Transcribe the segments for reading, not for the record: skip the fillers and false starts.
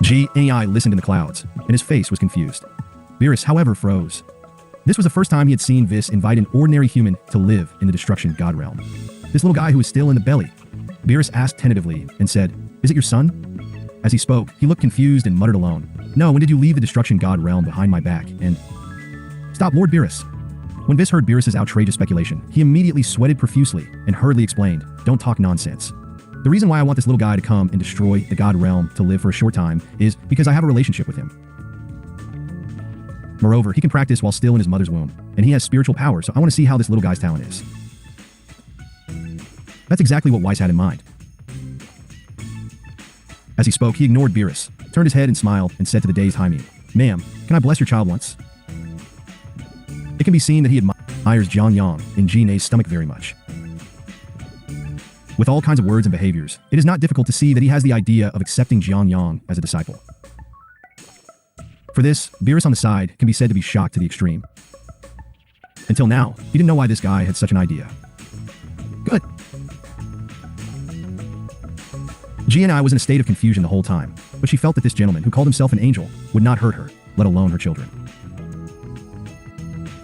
Jiang Yang listened in the clouds, and his face was confused. Whis, however, froze. This was the first time he had seen Whis invite an ordinary human to live in the destruction god realm. This little guy who was still in the belly. Whis asked tentatively and said, "Is it your son?" As he spoke, he looked confused and muttered alone, "No, when did you leave the destruction god realm behind my back?" And... "Stop, Lord Whis." When Whis heard Whis' outrageous speculation, he immediately sweated profusely and hurriedly explained, "Don't talk nonsense. The reason why I want this little guy to come and destroy the god realm to live for a short time is because I have a relationship with him. Moreover, he can practice while still in his mother's womb, and he has spiritual power, so I want to see how this little guy's talent is." That's exactly what Whis had in mind. As he spoke, he ignored Whis, turned his head and smiled, and said to the dazed Jaime, "Ma'am, can I bless your child once?" It can be seen that he admires Jiang Yang and Jiang's stomach very much. With all kinds of words and behaviors, it is not difficult to see that he has the idea of accepting Jiang Yang as a disciple. For this, Whis on the side can be said to be shocked to the extreme. Until now, he didn't know why this guy had such an idea. Good. Jiang was in a state of confusion the whole time, but she felt that this gentleman who called himself an angel would not hurt her, let alone her children.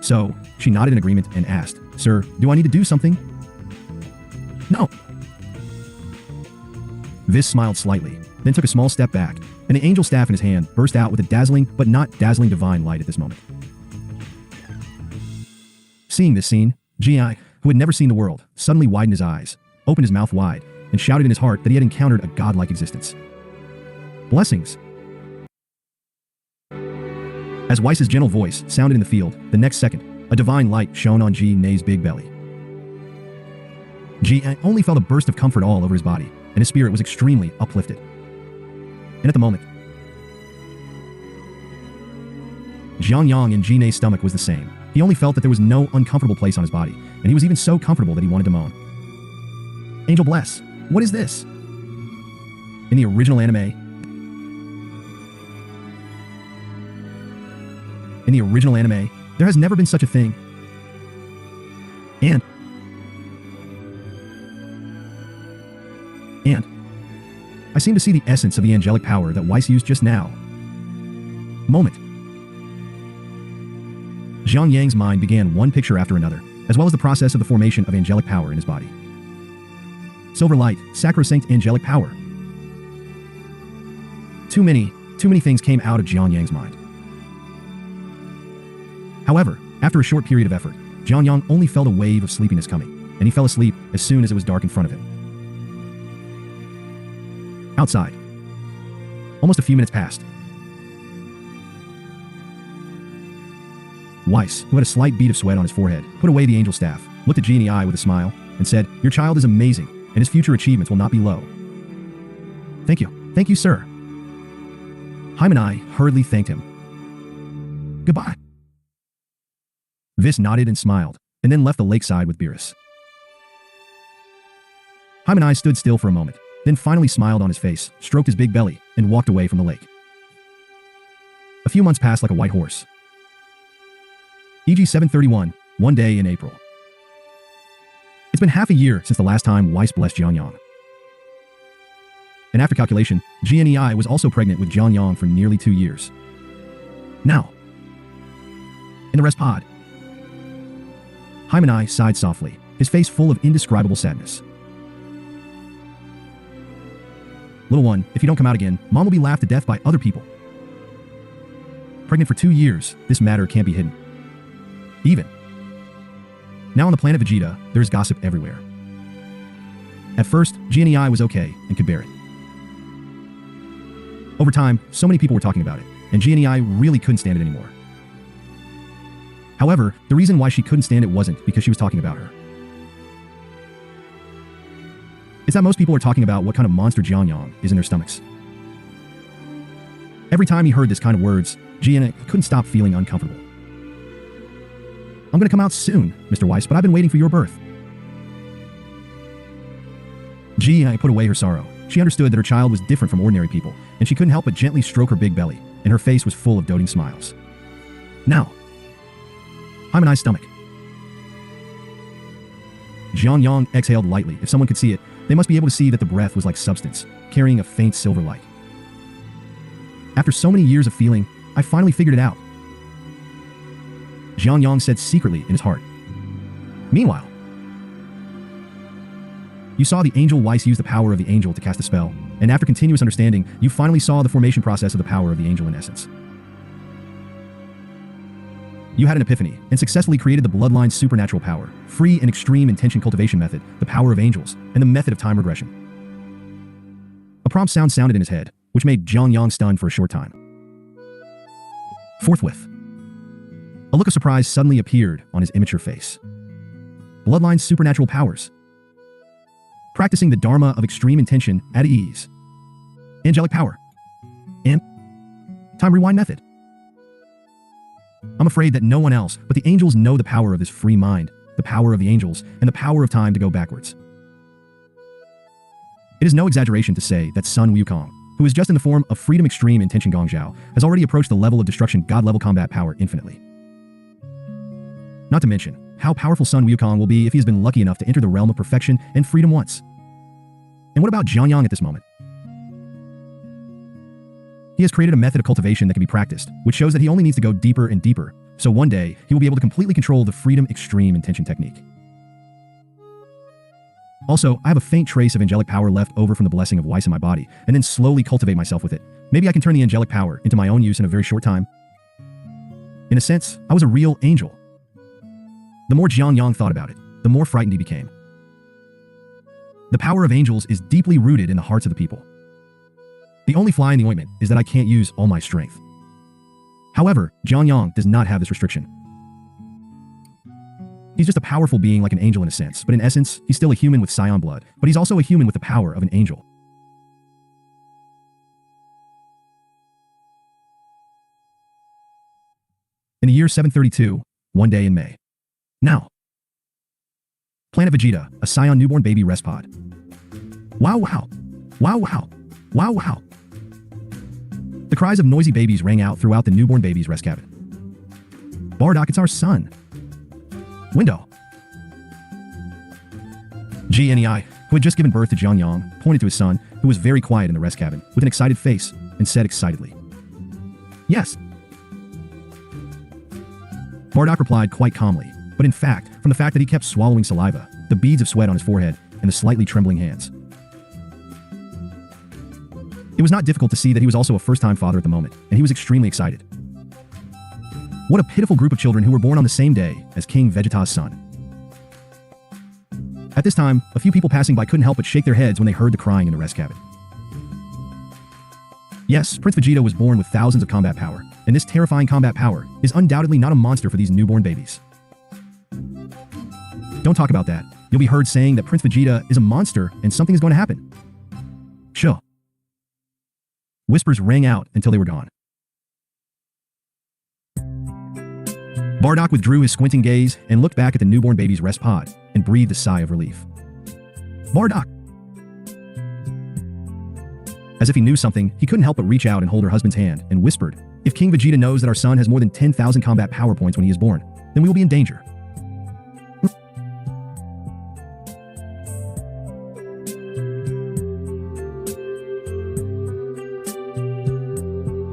So, she nodded in agreement and asked, "Sir, do I need to do something?" "No." Whis smiled slightly, then took a small step back, and the angel staff in his hand burst out with a dazzling but not dazzling divine light at this moment. Seeing this scene, Jiang, who had never seen the world, suddenly widened his eyes, opened his mouth wide, and shouted in his heart that he had encountered a godlike existence. Blessings. As Whis' gentle voice sounded in the field, the next second, a divine light shone on Jiang's big belly. Jiang only felt a burst of comfort all over his body, and his spirit was extremely uplifted. And at the moment, Jiang Yang and Jiang's stomach was the same. He only felt that there was no uncomfortable place on his body, and he was even so comfortable that he wanted to moan. "Angel bless, what is this?" In the original anime, there has never been such a thing. And I seem to see the essence of the angelic power that Whis used just now. Moment. Jiang Yang's mind began one picture after another, as well as the process of the formation of angelic power in his body. Silver light, sacrosanct angelic power. Too many things came out of Jiang Yang's mind. However, after a short period of effort, Jiang Yang only felt a wave of sleepiness coming, and he fell asleep as soon as it was dark in front of him. Outside. Almost a few minutes passed. Whis, who had a slight bead of sweat on his forehead, put away the angel staff, looked at Jiang with a smile, and said, "Your child is amazing, and his future achievements will not be low." Thank you, sir." Jaime hurriedly thanked him. "Goodbye." Whis nodded and smiled, and then left the lakeside with Whis. Jaime stood still for a moment, then finally smiled on his face, stroked his big belly, and walked away from the lake. A few months passed like a white horse. EG 731, one day in April. It's been half a year since the last time Whis blessed Jiang Yang. And after calculation, Jiang was also pregnant with Jiang Yang for nearly 2 years. Now, in the rest pod, Jaime sighed softly, his face full of indescribable sadness. "Little one, if you don't come out again, Mom will be laughed to death by other people. Pregnant for 2 years, this matter can't be hidden. Even. Now on the planet Vegeta, there is gossip everywhere. At first, Jiang was okay and could bear it. Over time, so many people were talking about it, and Jiang really couldn't stand it anymore. However, the reason why she couldn't stand it wasn't because she was talking about her. It's that most people are talking about what kind of monster Jiang Yang is in their stomachs. Every time he heard this kind of words, Jiang couldn't stop feeling uncomfortable. "I'm going to come out soon, Mr. Whis, but I've been waiting for your birth." Jiang put away her sorrow. She understood that her child was different from ordinary people, and she couldn't help but gently stroke her big belly, and her face was full of doting smiles. Now, Jaime's stomach. Jiang Yang exhaled lightly. If someone could see it, they must be able to see that the breath was like substance, carrying a faint silver light. after so many years of feeling, I finally figured it out. Jiang Yang said secretly in his heart. Meanwhile, you saw the angel Whis use the power of the angel to cast a spell, and after continuous understanding, you finally saw the formation process of the power of the angel in essence. You had an epiphany and successfully created the bloodline supernatural power, free and extreme intention cultivation method, the power of angels, and the method of time regression. A prompt sound sounded in his head, which made Jiang Yang stunned for a short time. Forthwith, a look of surprise suddenly appeared on his immature face. Bloodline supernatural powers. Practicing the dharma of extreme intention at ease. Angelic power. And time rewind method. I'm afraid that no one else but the angels know the power of this free mind, the power of the angels, and the power of time to go backwards. It is no exaggeration to say that Sun Wukong, who is just in the form of freedom extreme intention Gongzhao, has already approached the level of destruction god-level combat power infinitely. Not to mention how powerful Sun Wukong will be if he has been lucky enough to enter the realm of perfection and freedom once. And what about Jiang Yang at this moment? He has created a method of cultivation that can be practiced, which shows that he only needs to go deeper and deeper, so one day he will be able to completely control the freedom extreme intention technique. Also, I have a faint trace of angelic power left over from the blessing of Whis in my body, and then slowly cultivate myself with it. Maybe I can turn the angelic power into my own use in a very short time. In a sense, I was a real angel. The more Jiang Yang thought about it, the more frightened he became. The power of angels is deeply rooted in the hearts of the people. The only fly in the ointment is that I can't use all my strength. However, Jiang Yang does not have this restriction. He's just a powerful being like an angel in a sense, but in essence, he's still a human with Saiyan blood, but he's also a human with the power of an angel. In the year 732, one day in May. Now. Planet Vegeta, a Saiyan newborn baby rest pod. Wow wow. Wow wow. Wow wow. The cries of noisy babies rang out throughout the newborn baby's rest cabin. Bardock, it's our son. Window. GNEI, who had just given birth to Jiang Yang, pointed to his son, who was very quiet in the rest cabin, with an excited face, and said excitedly, "Yes." Bardock replied quite calmly, but in fact, from the fact that he kept swallowing saliva, the beads of sweat on his forehead, and the slightly trembling hands. It was not difficult to see that he was also a first-time father at the moment, and he was extremely excited. What a pitiful group of children who were born on the same day as King Vegeta's son. At this time, a few people passing by couldn't help but shake their heads when they heard the crying in the rest cabin. Yes, Prince Vegeta was born with thousands of combat power, and this terrifying combat power is undoubtedly not a monster for these newborn babies. Don't talk about that. You'll be heard saying that Prince Vegeta is a monster and something is going to happen. Sure. Whispers rang out until they were gone. Bardock withdrew his squinting gaze and looked back at the newborn baby's rest pod and breathed a sigh of relief. Bardock! As if he knew something, he couldn't help but reach out and hold her husband's hand and whispered, "If King Vegeta knows that our son has more than 10,000 combat power points when he is born, then we will be in danger."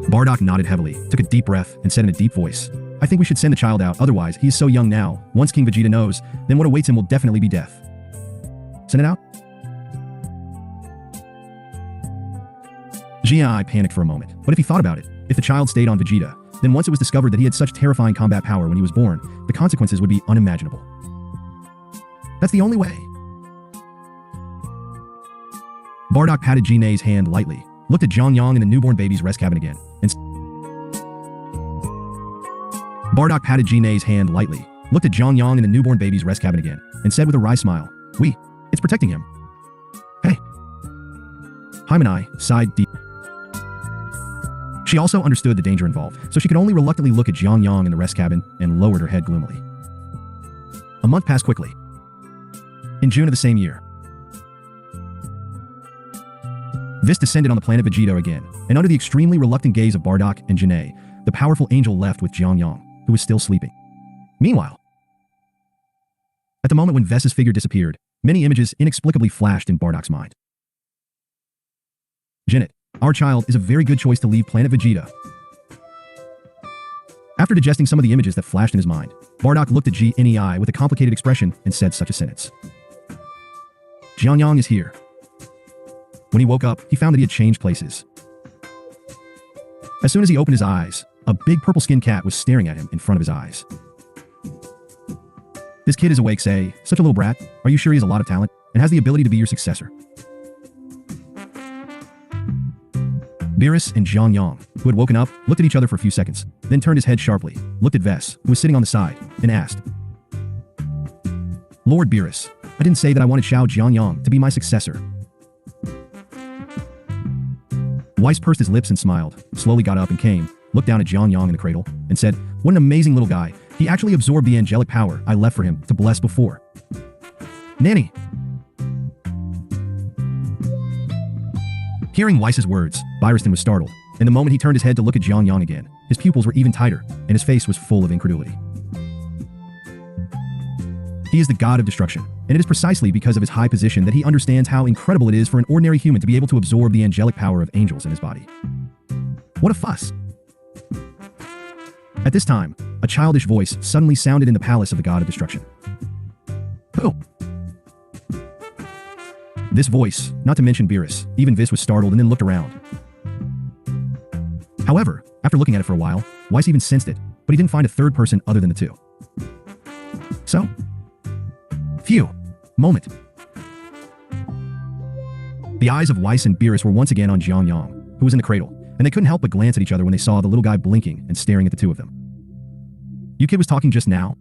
Bardock nodded heavily, took a deep breath, and said in a deep voice, "I think we should send the child out, otherwise he is so young now. Once King Vegeta knows, then what awaits him will definitely be death. Send it out?" Jiai panicked for a moment, but if he thought about it, if the child stayed on Vegeta, then once it was discovered that he had such terrifying combat power when he was born, the consequences would be unimaginable. That's the only way. Bardock patted Jinei's hand lightly, looked at Jiang Yang in the newborn baby's rest cabin again, and Bardock patted Jinei's hand lightly, looked at Jiang Yang in the newborn baby's rest cabin again, and said with a wry smile, It's protecting him." Hey. Hymenai sighed deep. She also understood the danger involved, so she could only reluctantly look at Jiang Yang in the rest cabin and lowered her head gloomily. A month passed quickly. In June of the same year, Whis descended on the planet Vegeta again, and under the extremely reluctant gaze of Bardock and Jinei, the powerful angel left with Jiang Yang, who was still sleeping. Meanwhile, at the moment when Whis' figure disappeared, many images inexplicably flashed in Bardock's mind. Jinnit. Our child is a very good choice to leave planet Vegeta. After digesting some of the images that flashed in his mind, Bardock looked at Jiang Yang with a complicated expression and said such a sentence. Jiang Yang is here. When he woke up, he found that he had changed places. As soon as he opened his eyes, a big purple-skinned cat was staring at him in front of his eyes. This kid is awake, say, such a little brat. Are you sure he has a lot of talent and has the ability to be your successor? Beerus and Jiang Yang, who had woken up, looked at each other for a few seconds, then turned his head sharply, looked at Whis, who was sitting on the side, and asked, Lord Beerus, I didn't say that I wanted Jiang Yang to be my successor. Whis pursed his lips and smiled, slowly got up and came, looked down at Jiang Yang in the cradle, and said, What an amazing little guy. He actually absorbed the angelic power I left for him to bless before. Nanny! Hearing Whis' words, Beerus was startled, and the moment he turned his head to look at Jiang Yang again, his pupils were even tighter, and his face was full of incredulity. He is the god of destruction, and it is precisely because of his high position that he understands how incredible it is for an ordinary human to be able to absorb the angelic power of angels in his body. What a fuss! At this time, a childish voice suddenly sounded in the palace of the god of destruction. Who? This voice, not to mention Beerus, even Whis was startled and then looked around. However, after looking at it for a while, Whis even sensed it, but he didn't find a third person other than the two. So? Phew. Moment. The eyes of Whis and Beerus were once again on Jiang Yang, who was in the cradle, and they couldn't help but glance at each other when they saw the little guy blinking and staring at the two of them. You kid was talking just now?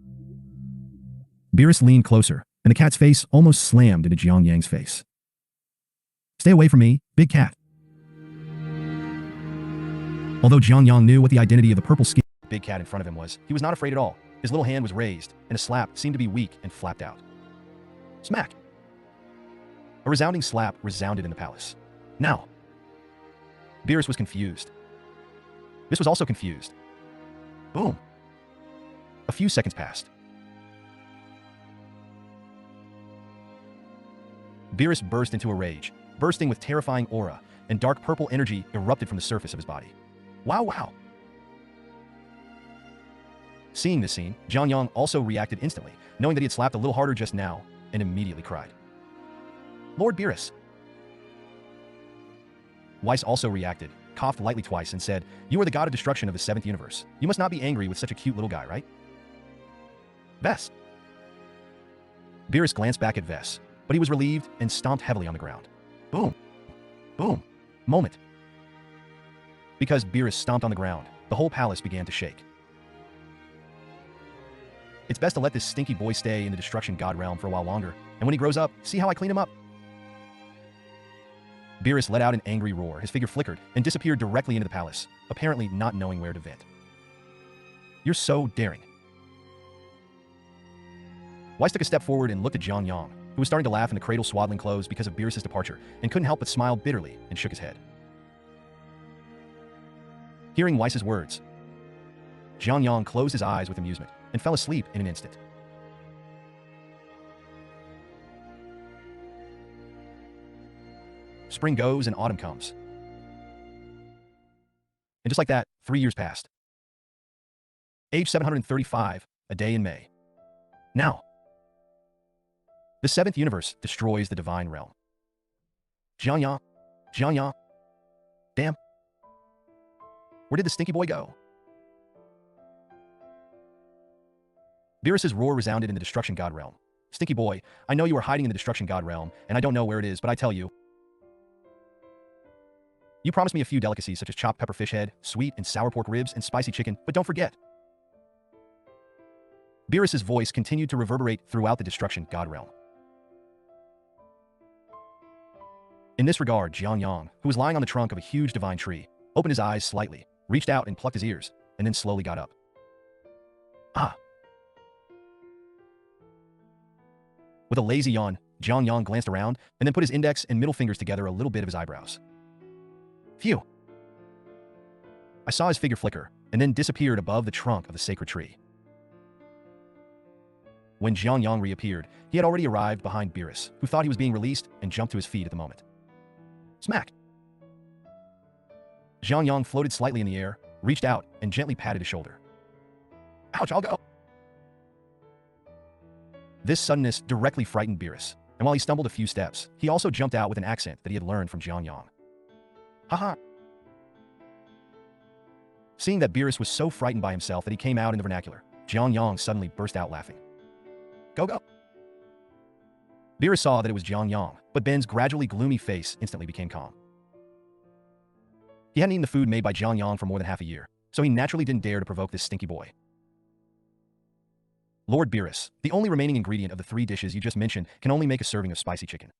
Beerus leaned closer, and the cat's face almost slammed into Jiang Yang's face. Stay away from me, big cat. Although Jiang Yang knew what the identity of the purple-skinned big cat in front of him was, he was not afraid at all. His little hand was raised, and his slap seemed to be weak and flapped out. Smack! A resounding slap resounded in the palace. Now! Beerus was confused. Whis was also confused. Boom! A few seconds passed. Beerus burst into a rage, bursting with terrifying aura, and dark purple energy erupted from the surface of his body. Wow, wow! Seeing this scene, Jiang Yang also reacted instantly, knowing that he had slapped a little harder just now, and immediately cried. Lord Beerus! Whis also reacted, coughed lightly twice, and said, You are the god of destruction of the 7th universe. You must not be angry with such a cute little guy, right? Whis. Beerus glanced back at Whis, but he was relieved and stomped heavily on the ground. Boom. Boom. Moment. Because Beerus stomped on the ground, the whole palace began to shake. It's best to let this stinky boy stay in the destruction god realm for a while longer, and when he grows up, see how I clean him up. Beerus let out an angry roar, his figure flickered, and disappeared directly into the palace, apparently not knowing where to vent. You're so daring. Whis took a step forward and looked at Jiang Yang, who was starting to laugh in the cradle swaddling clothes because of Beerus' departure, and couldn't help but smile bitterly and shook his head. Hearing Whis' words, Jiang Yang closed his eyes with amusement and fell asleep in an instant. Spring goes and autumn comes. And just like that, 3 years passed. Age 735, a day in May. Now, the 7th universe destroys the divine realm. Jiang Yang, Jiang Yang. Damn. Where did the stinky boy go? Beerus' roar resounded in the destruction god realm. Stinky boy, I know you are hiding in the destruction god realm, and I don't know where it is, but I tell you. You promised me a few delicacies such as chopped pepper fish head, sweet and sour pork ribs, and spicy chicken, but don't forget. Beerus' voice continued to reverberate throughout the destruction god realm. In this regard, Jiang Yang, who was lying on the trunk of a huge divine tree, opened his eyes slightly, reached out and plucked his ears, and then slowly got up. Ah! With a lazy yawn, Jiang Yang glanced around and then put his index and middle fingers together a little bit of his eyebrows. Phew! I saw his figure flicker and then disappeared above the trunk of the sacred tree. When Jiang Yang reappeared, he had already arrived behind Beerus, who thought he was being released and jumped to his feet at the moment. Smack! Jiang Yang floated slightly in the air, reached out, and gently patted his shoulder. Ouch, I'll go. This suddenness directly frightened Beerus, and while he stumbled a few steps, he also jumped out with an accent that he had learned from Jiang Yang. Haha. Seeing that Beerus was so frightened by himself that he came out in the vernacular, Jiang Yang suddenly burst out laughing. Go, go. Beerus saw that it was Jiang Yang, but Ben's gradually gloomy face instantly became calm. He hadn't eaten the food made by Jiang Yang for more than half a year, so he naturally didn't dare to provoke this stinky boy. Lord Beerus, the only remaining ingredient of the 3 dishes you just mentioned can only make a serving of spicy chicken.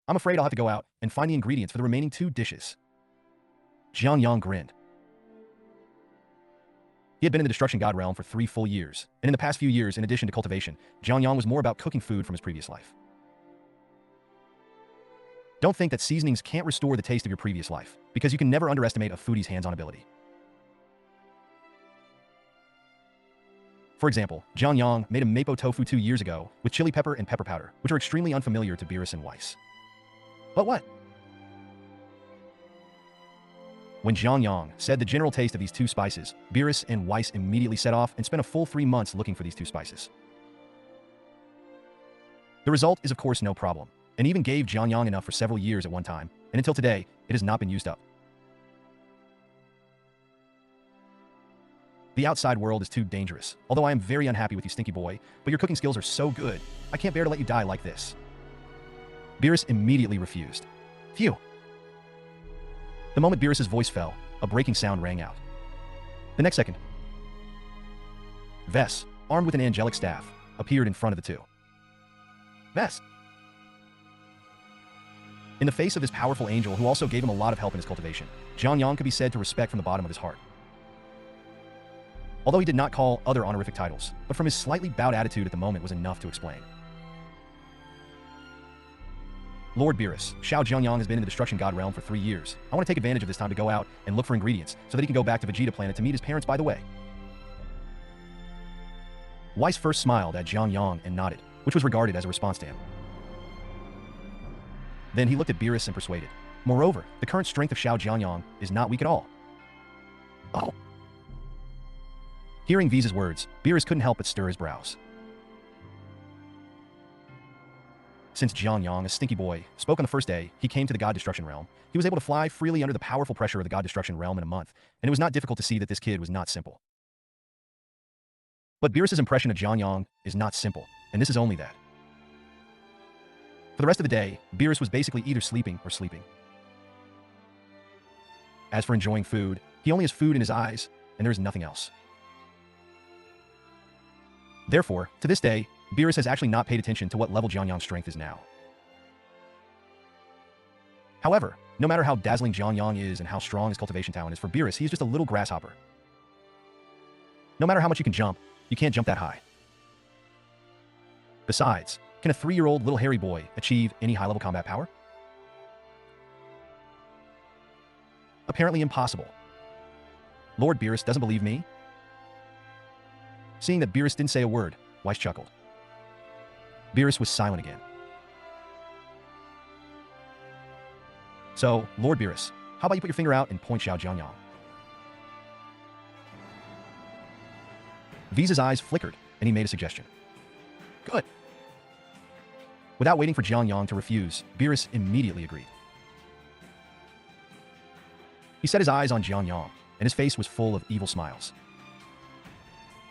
I'm afraid I'll have to go out and find the ingredients for the remaining 2 dishes. Jiang Yang grinned. He had been in the Destruction God realm for 3 full years, and in the past few years, in addition to cultivation, Jiang Yang was more about cooking food from his previous life. Don't think that seasonings can't restore the taste of your previous life, because you can never underestimate a foodie's hands-on ability. For example, Jiang Yang made a mapo tofu 2 years ago with chili pepper and pepper powder, which are extremely unfamiliar to Beerus and Whis. But what? When Jiang Yang said the general taste of these 2 spices, Beerus and Whis immediately set off and spent a full 3 months looking for these 2 spices. The result is of course no problem, and even gave Jiang Yang enough for several years at one time, and until today, it has not been used up. The outside world is too dangerous, although I am very unhappy with you, stinky boy, but your cooking skills are so good, I can't bear to let you die like this. Beerus immediately refused. Phew. The moment Beerus' voice fell, a breaking sound rang out. The next second, Whis, armed with an angelic staff, appeared in front of the 2. Whis. In the face of this powerful angel who also gave him a lot of help in his cultivation, Jiang Yang could be said to respect from the bottom of his heart. Although he did not call other honorific titles, but from his slightly bowed attitude at the moment was enough to explain. Lord Beerus, Jiang Yang has been in the Destruction God realm for 3 years. I want to take advantage of this time to go out and look for ingredients so that he can go back to Vegeta planet to meet his parents by the way. Whis first smiled at Jiang Yang and nodded, which was regarded as a response to him. Then he looked at Beerus and persuaded. Moreover, the current strength of Jiang Yang is not weak at all. Oh. Hearing Whis' words, Beerus couldn't help but stir his brows. Since Jiang Yang, a stinky boy, spoke on the first day he came to the God Destruction realm, he was able to fly freely under the powerful pressure of the God Destruction realm in a month, and it was not difficult to see that this kid was not simple. But Beerus' impression of Jiang Yang is not simple, and this is only that. For the rest of the day, Beerus was basically either sleeping or sleeping. As for enjoying food, he only has food in his eyes, and there is nothing else. Therefore, to this day, Beerus has actually not paid attention to what level Jiang Yang's strength is now. However, no matter how dazzling Jiang Yang is and how strong his cultivation talent is for Beerus, he is just a little grasshopper. No matter how much you can jump, you can't jump that high. Besides, can a 3-year-old little hairy boy achieve any high-level combat power? Apparently impossible. Lord Beerus doesn't believe me? Seeing that Beerus didn't say a word, Whis chuckled. Beerus was silent again. So, Lord Beerus, how about you put your finger out and point Jiang Yang? Whis' eyes flickered, and he made a suggestion. Good. Without waiting for Jiang Yang to refuse, Beerus immediately agreed. He set his eyes on Jiang Yang, and his face was full of evil smiles.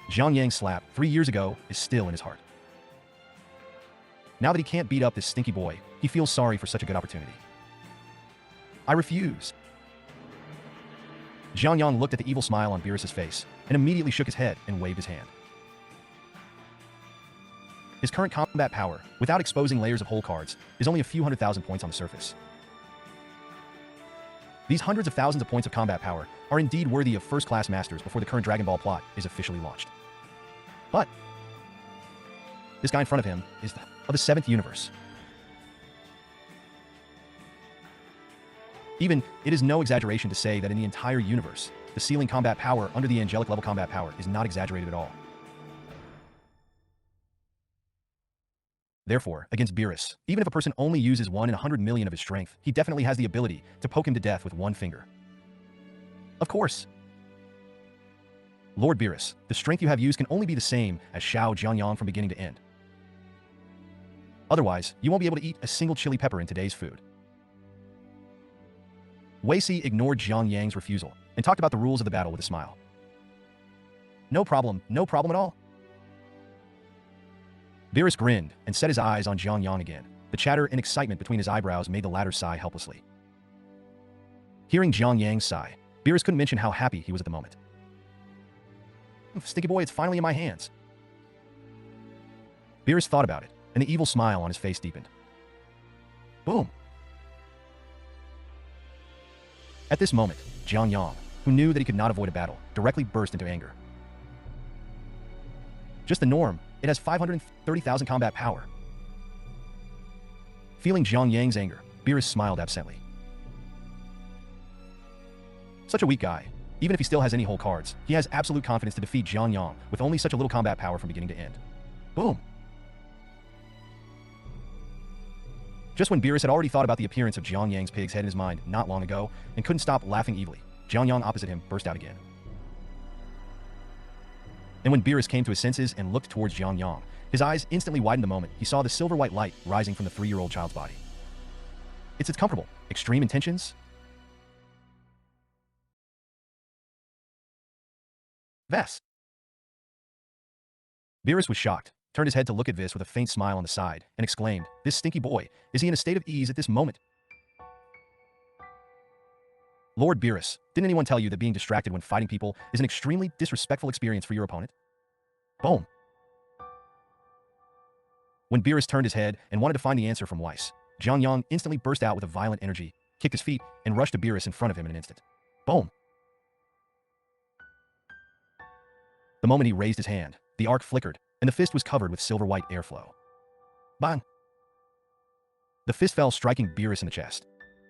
Jiang Yang's slap 3 years ago is still in his heart. Now that he can't beat up this stinky boy, he feels sorry for such a good opportunity. I refuse. Jiang Yang looked at the evil smile on Beerus' face and immediately shook his head and waved his hand. His current combat power, without exposing layers of whole cards, is only a few 100,000 points on the surface. These hundreds of thousands of points of combat power are indeed worthy of first-class masters before the current Dragon Ball plot is officially launched. But this guy in front of him is of the 7th universe. Even, it is no exaggeration to say that in the entire universe, the ceiling combat power under the angelic level combat power is not exaggerated at all. Therefore, against Beerus, even if a person only uses 1 in 100 million of his strength, he definitely has the ability to poke him to death with one finger. Of course. Lord Beerus, the strength you have used can only be the same as Jiang Yang from beginning to end. Otherwise, you won't be able to eat a single chili pepper in today's food. Whis ignored Jiang Yang's refusal and talked about the rules of the battle with a smile. No problem at all. Beerus grinned and set his eyes on Jiang Yang again. The chatter and excitement between his eyebrows made the latter sigh helplessly. Hearing Jiang Yang's sigh, Beerus couldn't mention how happy he was at the moment. Stinky boy, it's finally in my hands. Beerus thought about it, and the evil smile on his face deepened. Boom. At this moment, Jiang Yang, who knew that he could not avoid a battle, directly burst into anger. Just the norm, it has 530,000 combat power. Feeling Jiang Yang's anger, Beerus smiled absently. Such a weak guy. Even if he still has any whole cards, he has absolute confidence to defeat Jiang Yang with only such a little combat power from beginning to end. Boom. Just when Beerus had already thought about the appearance of Jiang Yang's pig's head in his mind not long ago and couldn't stop laughing evilly, Jiang Yang opposite him burst out again. And when Beerus came to his senses and looked towards Jiang Yang, his eyes instantly widened the moment he saw the silver-white light rising from the 3-year-old child's body. It's comfortable, extreme intentions. Ves. Beerus was shocked, turned his head to look at Whis with a faint smile on the side, and exclaimed, "This stinky boy, is he in a state of ease at this moment?" Lord Beerus, didn't anyone tell you that being distracted when fighting people is an extremely disrespectful experience for your opponent? Boom. When Beerus turned his head and wanted to find the answer from Whis, Jiang Yang instantly burst out with a violent energy, kicked his feet, and rushed to Beerus in front of him in an instant. Boom. The moment he raised his hand, the arc flickered, and the fist was covered with silver-white airflow. Bang! The fist fell, striking Beerus in the chest.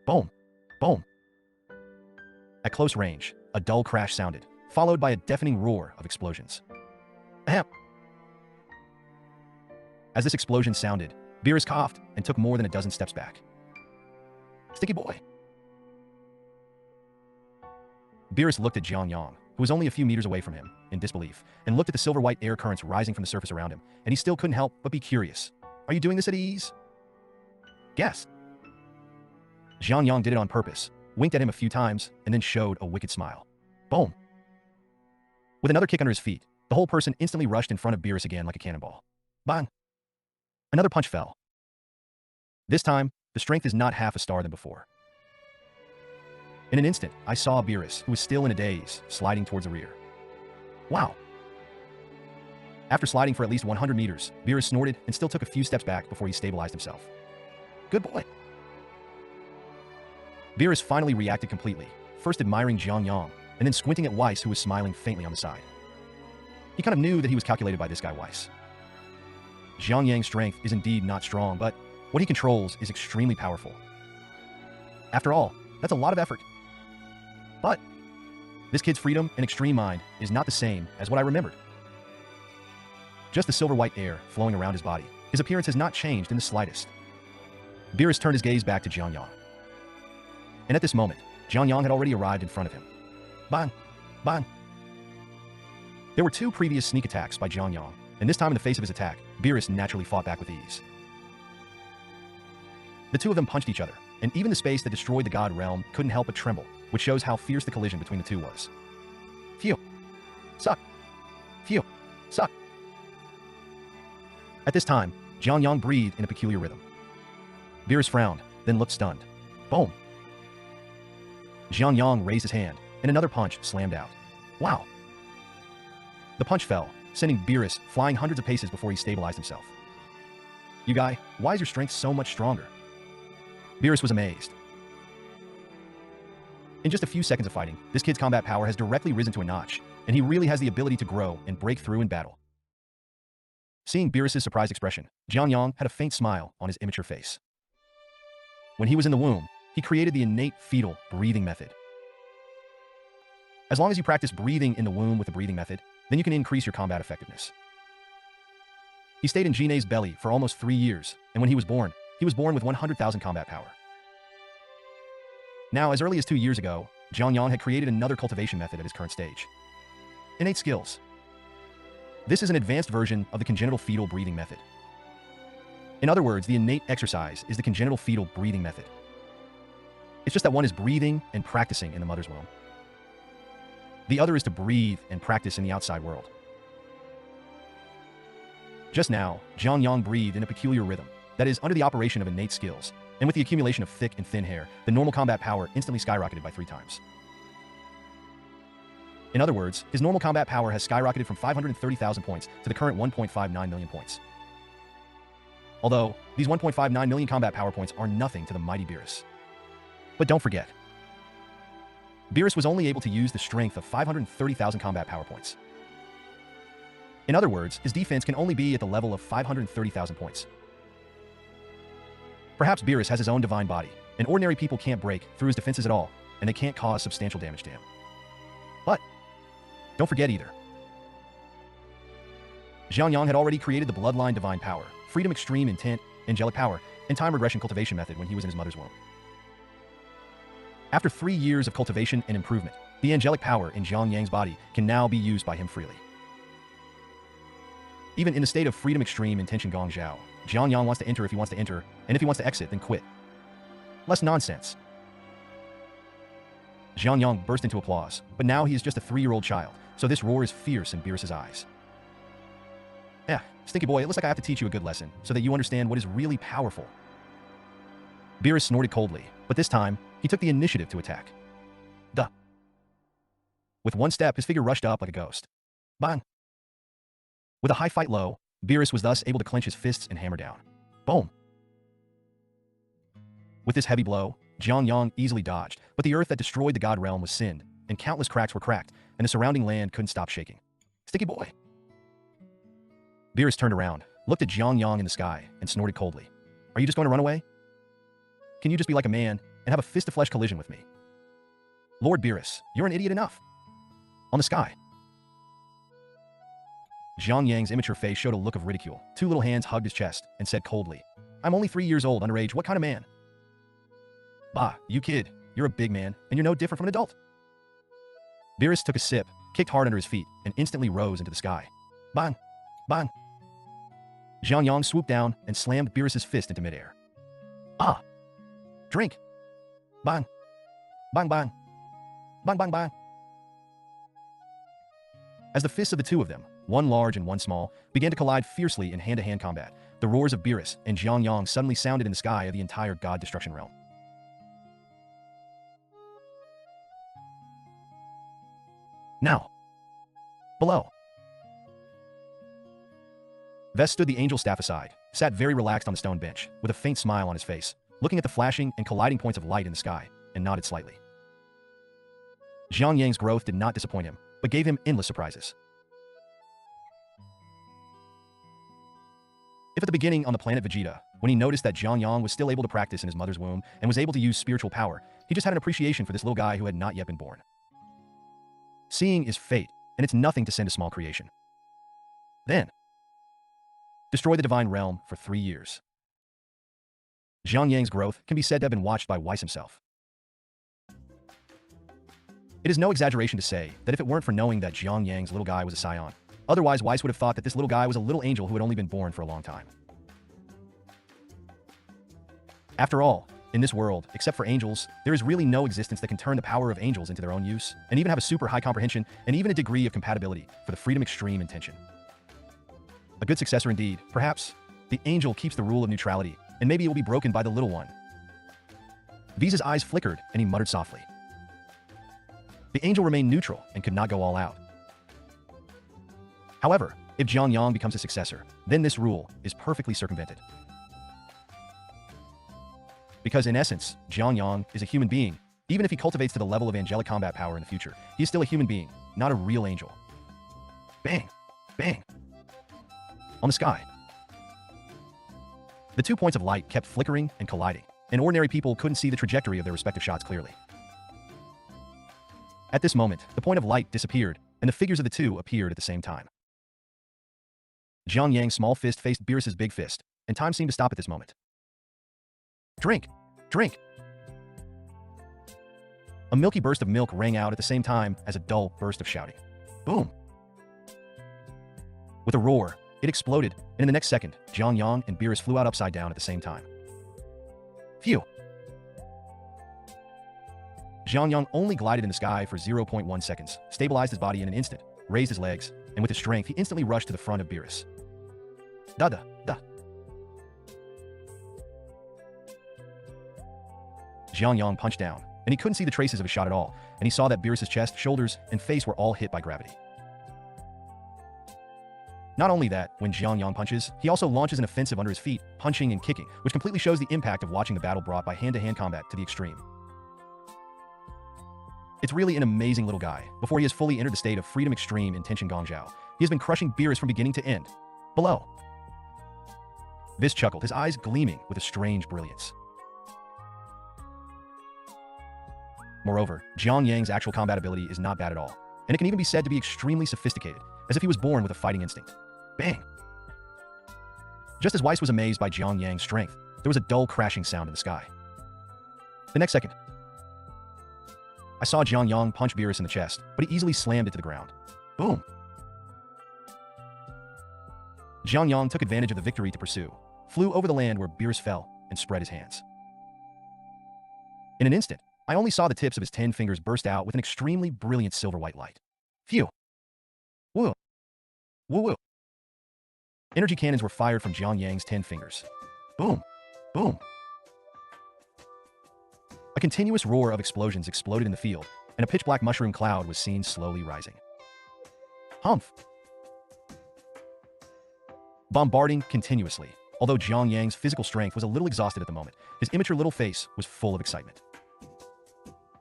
Boom! Boom! At close range, a dull crash sounded, followed by a deafening roar of explosions. Ahem! As this explosion sounded, Beerus coughed and took more than a dozen steps back. Sticky boy! Beerus looked at Jiang Yang, who was only a few meters away from him, in disbelief, and looked at the silver-white air currents rising from the surface around him, and he still couldn't help but be curious. Are you doing this at ease? Guess. Jiang Yang did it on purpose, winked at him a few times, and then showed a wicked smile. Boom. With another kick under his feet, the whole person instantly rushed in front of Beerus again like a cannonball. Bang. Another punch fell. This time, the strength is not half a star than before. In an instant, I saw Beerus, who was still in a daze, sliding towards the rear. Wow. After sliding for at least 100 meters, Beerus snorted and still took a few steps back before he stabilized himself. Good boy. Beerus finally reacted completely, first admiring Jiang Yang, and then squinting at Whis, who was smiling faintly on the side. He kind of knew that he was calculated by this guy Whis. Jiang Yang's strength is indeed not strong, but what he controls is extremely powerful. After all, that's a lot of effort. But this kid's freedom and extreme mind is not the same as what I remembered. Just the silver-white air flowing around his body, his appearance has not changed in the slightest. Beerus turned his gaze back to Jiang Yang. And at this moment, Jiang Yang had already arrived in front of him. Bang! Bang! There were 2 previous sneak attacks by Jiang Yang, and this time in the face of his attack, Beerus naturally fought back with ease. The 2 of them punched each other, and even the space that destroyed the God Realm couldn't help but tremble, which shows how fierce the collision between the 2 was. Phew. Suck. Phew. Suck. At this time, Jiang Yang breathed in a peculiar rhythm. Beerus frowned, then looked stunned. Boom. Jiang Yang raised his hand, and another punch slammed out. Wow. The punch fell, sending Beerus flying hundreds of paces before he stabilized himself. You guy, why is your strength so much stronger? Beerus was amazed. In just a few seconds of fighting, this kid's combat power has directly risen to a notch, and he really has the ability to grow and break through in battle. Seeing Beerus' surprised expression, Jiang Yang had a faint smile on his immature face. When he was in the womb, he created the innate fetal breathing method. As long as you practice breathing in the womb with the breathing method, then you can increase your combat effectiveness. He stayed in Jine's belly for almost 3 years, and when he was born with 100,000 combat power. Now, as early as 2 years ago, Jiang Yang had created another cultivation method at his current stage. Innate skills. This is an advanced version of the congenital fetal breathing method. In other words, the innate exercise is the congenital fetal breathing method. It's just that one is breathing and practicing in the mother's womb. The other is to breathe and practice in the outside world. Just now, Jiang Yang breathed in a peculiar rhythm, that is, under the operation of innate skills, and with the accumulation of thick and thin hair, the normal combat power instantly skyrocketed by 3 times. In other words, his normal combat power has skyrocketed from 530,000 points to the current 1.59 million points. Although, these 1.59 million combat power points are nothing to the mighty Beerus. But don't forget, Beerus was only able to use the strength of 530,000 combat power points. In other words, his defense can only be at the level of 530,000 points. Perhaps Beerus has his own divine body, and ordinary people can't break through his defenses at all, and they can't cause substantial damage to him. But don't forget either. Jiang Yang had already created the bloodline divine power, freedom extreme intent, angelic power, and time regression cultivation method when he was in his mother's womb. After 3 years of cultivation and improvement, the angelic power in Jiang Yang's body can now be used by him freely. Even in the state of freedom extreme intention Gong Zhao, Jiang Yang wants to enter if he wants to enter, and if he wants to exit, then quit. Less nonsense. Jiang Yang burst into applause, but now he is just a 3-year-old child, so this roar is fierce in Beerus' eyes. Stinky boy, it looks like I have to teach you a good lesson, so that you understand what is really powerful. Beerus snorted coldly, but this time, he took the initiative to attack. Duh. With one step, his figure rushed up like a ghost. Bang! With a high fight low, Beerus was thus able to clench his fists and hammer down. Boom! With this heavy blow, Jiang Yang easily dodged, but the earth that destroyed the god realm was sinned, and countless cracks were cracked, and the surrounding land couldn't stop shaking. Sticky boy! Beerus turned around, looked at Jiang Yang in the sky, and snorted coldly. Are you just going to run away? Can you just be like a man and have a fist-to-flesh collision with me? Lord Beerus, you're an idiot enough. On the sky. Jiang Yang's immature face showed a look of ridicule. 2 little hands hugged his chest and said coldly, I'm only 3 years old, underage, what kind of man? Bah, you kid, you're a big man, and you're no different from an adult. Beerus took a sip, kicked hard under his feet, and instantly rose into the sky. Bang! Bang! Jiang Yang swooped down and slammed Beerus' fist into midair. Ah! Drink! Bang! Bang bang! Bang bang bang! As the fists of the 2 of them, one large and one small, began to collide fiercely in hand-to-hand combat, the roars of Beerus and Jiang Yang suddenly sounded in the sky of the entire god destruction realm. Now, below. Ves stood the angel staff aside, sat very relaxed on the stone bench, with a faint smile on his face, looking at the flashing and colliding points of light in the sky, and nodded slightly. Jiang Yang's growth did not disappoint him, but gave him endless surprises. If at the beginning on the planet Vegeta, when he noticed that Jiang Yang was still able to practice in his mother's womb and was able to use spiritual power, he just had an appreciation for this little guy who had not yet been born. Seeing is fate, and it's nothing to send a small creation. Then, destroy the divine realm for 3 years. Jiang Yang's growth can be said to have been watched by Whis himself. It is no exaggeration to say that if it weren't for knowing that Jiang Yang's little guy was a Saiyan, otherwise Whis would have thought that this little guy was a little angel who had only been born for a long time. After all, in this world, except for angels, there is really no existence that can turn the power of angels into their own use, and even have a super high comprehension and even a degree of compatibility for the freedom extreme intention. A good successor indeed, perhaps. The angel keeps the rule of neutrality, and maybe it will be broken by the little one. Visa's eyes flickered, and he muttered softly. The angel remained neutral and could not go all out. However, if Jiang Yang becomes a successor, then this rule is perfectly circumvented. Because in essence, Jiang Yang is a human being. Even if he cultivates to the level of angelic combat power in the future, he is still a human being, not a real angel. Bang! Bang! On the sky. The 2 points of light kept flickering and colliding, and ordinary people couldn't see the trajectory of their respective shots clearly. At this moment, the point of light disappeared, and the figures of the 2 appeared at the same time. Jiang Yang's small fist faced Beerus's big fist, and time seemed to stop at this moment. Drink! Drink! A milky burst of milk rang out at the same time as a dull burst of shouting. Boom! With a roar, it exploded, and in the next second, Jiang Yang and Beerus flew out upside down at the same time. Phew! Jiang Yang only glided in the sky for 0.1 seconds, stabilized his body in an instant, raised his legs, and with his strength, he instantly rushed to the front of Beerus. Da-da, da. Jiang Yang punched down, and he couldn't see the traces of a shot at all, and he saw that Beerus's chest, shoulders, and face were all hit by gravity. Not only that, when Jiang Yang punches, he also launches an offensive under his feet, punching and kicking, which completely shows the impact of watching the battle brought by hand-to-hand combat to the extreme. It's really an amazing little guy. Before he has fully entered the state of freedom extreme in Tenshin Gongzhou, he has been crushing Beerus from beginning to end. Below. Whis chuckled, his eyes gleaming with a strange brilliance. Moreover, Jiang Yang's actual combat ability is not bad at all, and it can even be said to be extremely sophisticated, as if he was born with a fighting instinct. Bang! Just as Whis was amazed by Jiang Yang's strength, there was a dull crashing sound in the sky. The next second, I saw Jiang Yang punch Beerus in the chest, but he easily slammed it to the ground. Boom! Jiang Yang took advantage of the victory to pursue, flew over the land where Beerus fell, and spread his hands. In an instant, I only saw the tips of his 10 fingers burst out with an extremely brilliant silver-white light. Phew! Woo! Woo woo! Energy cannons were fired from Jiang Yang's 10 fingers. Boom! Boom! A continuous roar of explosions exploded in the field, and a pitch-black mushroom cloud was seen slowly rising. Humph! Bombarding continuously. Although Jiang Yang's physical strength was a little exhausted at the moment, his immature little face was full of excitement.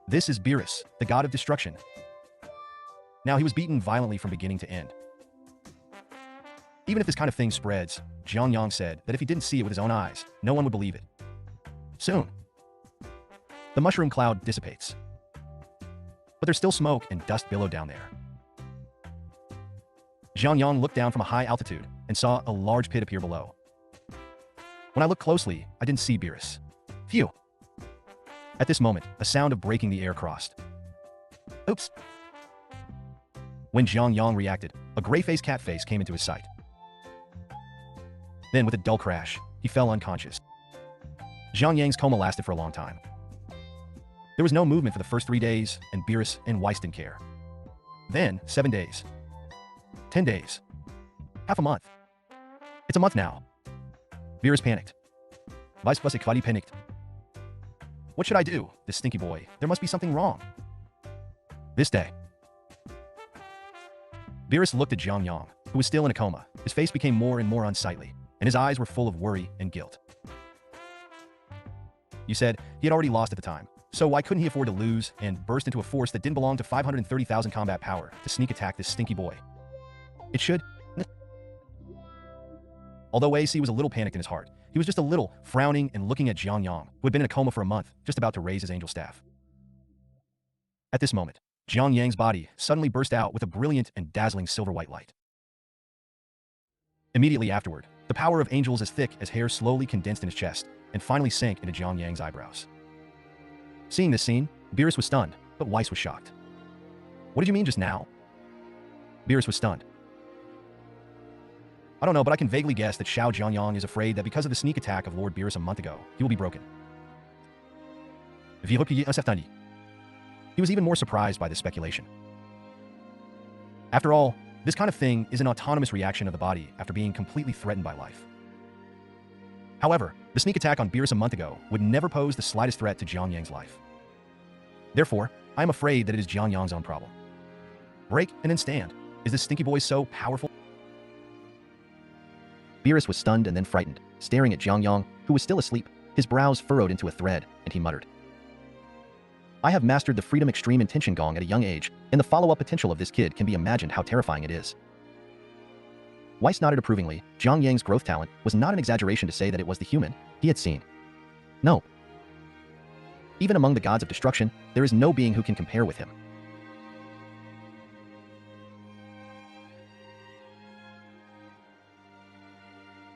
This is Beerus, the god of destruction. Now he was beaten violently from beginning to end. Even if this kind of thing spreads, Jiang Yang said that if he didn't see it with his own eyes, no one would believe it. Soon, the mushroom cloud dissipates. But there's still smoke and dust billow down there. Jiang Yang looked down from a high altitude and saw a large pit appear below. When I looked closely, I didn't see Beerus. Phew! At this moment, a sound of breaking the air crossed. Oops! When Jiang Yang reacted, a gray-faced cat face came into his sight. Then, with a dull crash, he fell unconscious. Jiang Yang's coma lasted for a long time. There was no movement for the first 3 days, and Beerus and Whis didn't care. Then, 7 days. 10 days. Half a month. It's a month now. Beerus panicked. Whis panicked. What should I do? This stinky boy. There must be something wrong. This day. Beerus looked at Jiang Yang, who was still in a coma. His face became more and more unsightly, and his eyes were full of worry and guilt. You said he had already lost at the time, so why couldn't he afford to lose and burst into a force that didn't belong to 530,000 combat power to sneak attack this stinky boy? It should. Although AC was a little panicked in his heart, he was just a little frowning and looking at Jiang Yang, who had been in a coma for a month, just about to raise his angel staff. At this moment, Jiang Yang's body suddenly burst out with a brilliant and dazzling silver-white light. Immediately afterward, the power of angels as thick as hair slowly condensed in his chest and finally sank into Jiang Yang's eyebrows. Seeing this scene, Beerus was stunned, but Whis was shocked. What did you mean just now? Beerus was stunned. I don't know, but I can vaguely guess that Xiao Jiangyang is afraid that because of the sneak attack of Lord Beerus a month ago, he will be broken. He was even more surprised by this speculation. After all, this kind of thing is an autonomous reaction of the body after being completely threatened by life. However, the sneak attack on Beerus a month ago would never pose the slightest threat to Jiang Yang's life. Therefore, I am afraid that it is Jiang Yang's own problem. Break and then stand. Is this stinky boy so powerful? Beerus was stunned and then frightened, staring at Jiang Yang, who was still asleep, his brows furrowed into a thread, and he muttered. I have mastered the freedom extreme in Tenshin Gong at a young age, and the follow-up potential of this kid can be imagined how terrifying it is. Whis nodded approvingly. Jiang Yang's growth talent was not an exaggeration to say that it was the human he had seen. No. Even among the gods of destruction, there is no being who can compare with him.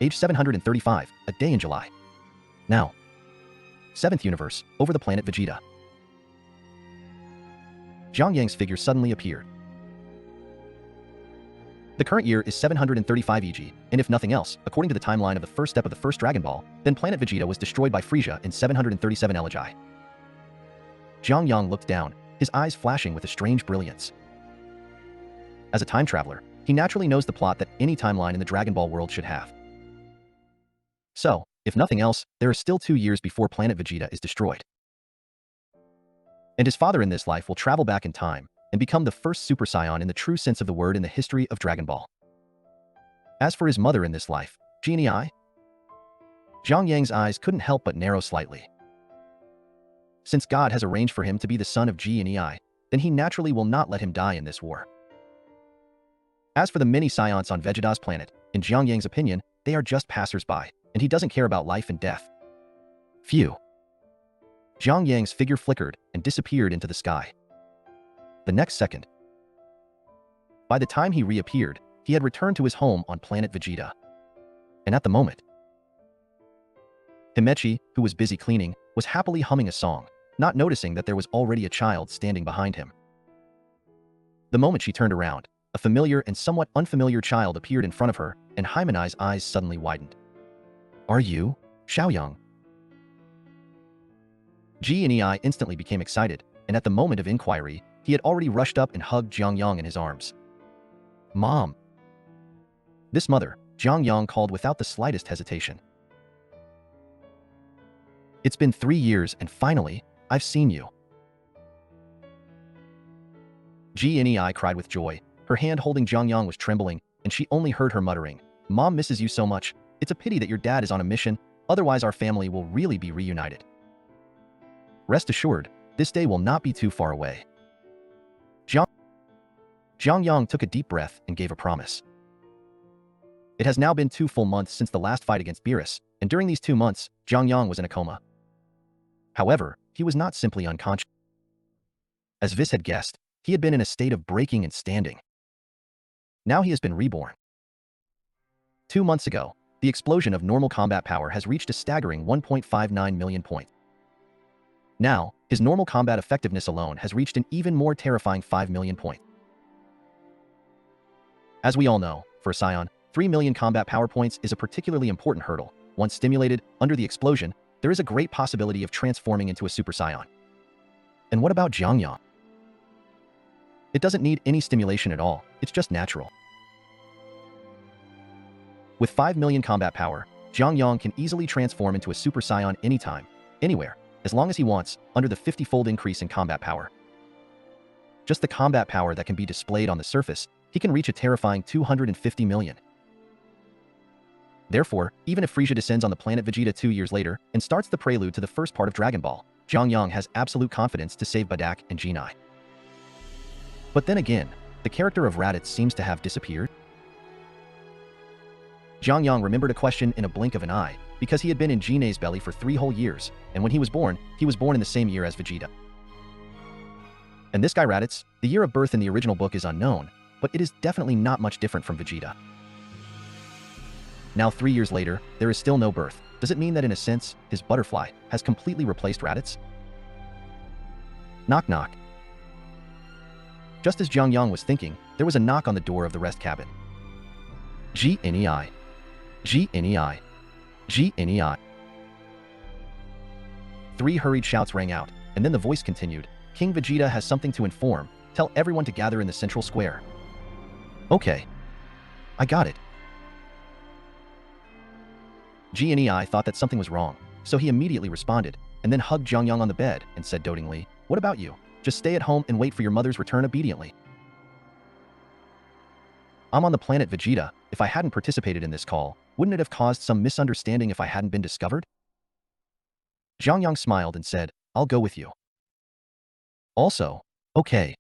age 735, a day in July. Now. 7th universe, over the planet Vegeta. Jiang Yang's figure suddenly appeared. The current year is 735 EG, and if nothing else, according to the timeline of the first step of the first Dragon Ball, then planet Vegeta was destroyed by Frieza in 737 LHI. Jiang Yang looked down, his eyes flashing with a strange brilliance. As a time traveler, he naturally knows the plot that any timeline in the Dragon Ball world should have. So, if nothing else, there are still 2 years before planet Vegeta is destroyed. And his father in this life will travel back in time and become the first Super Saiyan in the true sense of the word in the history of Dragon Ball. As for his mother in this life, Jiang Yang's eyes couldn't help but narrow slightly. Since God has arranged for him to be the son of Jiang, then he naturally will not let him die in this war. As for the many Saiyans on Vegeta's planet, in Jiang Yang's opinion, they are just passers-by, and he doesn't care about life and death. Phew. Jiang Yang's figure flickered and disappeared into the sky. The next second, by the time he reappeared, he had returned to his home on planet Vegeta. And at the moment, Himechi, who was busy cleaning, was happily humming a song, not noticing that there was already a child standing behind him. The moment she turned around, a familiar and somewhat unfamiliar child appeared in front of her, and Himeni's eyes suddenly widened. "Are you Xiaoyang?" Jiang instantly became excited, and at the moment of inquiry, he had already rushed up and hugged Jiang Yang in his arms. "Mom." This mother, Jiang Yang called without the slightest hesitation. "It's been 3 years and finally, I've seen you." Jiang cried with joy. Her hand holding Jiang Yang was trembling, and she only heard her muttering, "Mom misses you so much. It's a pity that your dad is on a mission, otherwise our family will really be reunited. Rest assured, this day will not be too far away." Jiang Yang took a deep breath and gave a promise. It has now been 2 full months since the last fight against Beerus, and during these 2 months, Jiang Yang was in a coma. However, he was not simply unconscious. As Whis had guessed, he had been in a state of breaking and standing. Now he has been reborn. 2 months ago, the explosion of normal combat power has reached a staggering 1.59 million points. Now, his normal combat effectiveness alone has reached an even more terrifying 5 million points. As we all know, for a Saiyan, 3 million combat power points is a particularly important hurdle. Once stimulated, under the explosion, there is a great possibility of transforming into a Super Saiyan. And what about Jiang Yang? It doesn't need any stimulation at all, it's just natural. With 5 million combat power, Jiang Yang can easily transform into a Super Saiyan anytime, anywhere, as long as he wants, under the 50-fold increase in combat power. Just the combat power that can be displayed on the surface, he can reach a terrifying 250 million. Therefore, even if Frieza descends on the planet Vegeta 2 years later and starts the prelude to the first part of Dragon Ball, Jiang Yang has absolute confidence to save Bardock and Jianai. But then again, the character of Raditz seems to have disappeared. Jiang Yang remembered a question in a blink of an eye, because he had been in Jianai's belly for 3 whole years, and when he was born in the same year as Vegeta. And this guy Raditz, the year of birth in the original book is unknown, but it is definitely not much different from Vegeta. Now 3 years later, there is still no birth. Does it mean that in a sense, his butterfly has completely replaced Raditz? Knock knock. Just as Jiang Yang was thinking, there was a knock on the door of the rest cabin. Jiang. Jiang. Jiang. 3 hurried shouts rang out, and then the voice continued, "King Vegeta has something to inform. Tell everyone to gather in the central square." "Okay. I got it." Jiang thought that something was wrong, so he immediately responded, and then hugged Jiang Yang on the bed and said dotingly, "What about you? Just stay at home and wait for your mother's return obediently." "I'm on the planet Vegeta. If I hadn't participated in this call, wouldn't it have caused some misunderstanding if I hadn't been discovered?" Jiang Yang smiled and said, "I'll go with you." "Also, okay."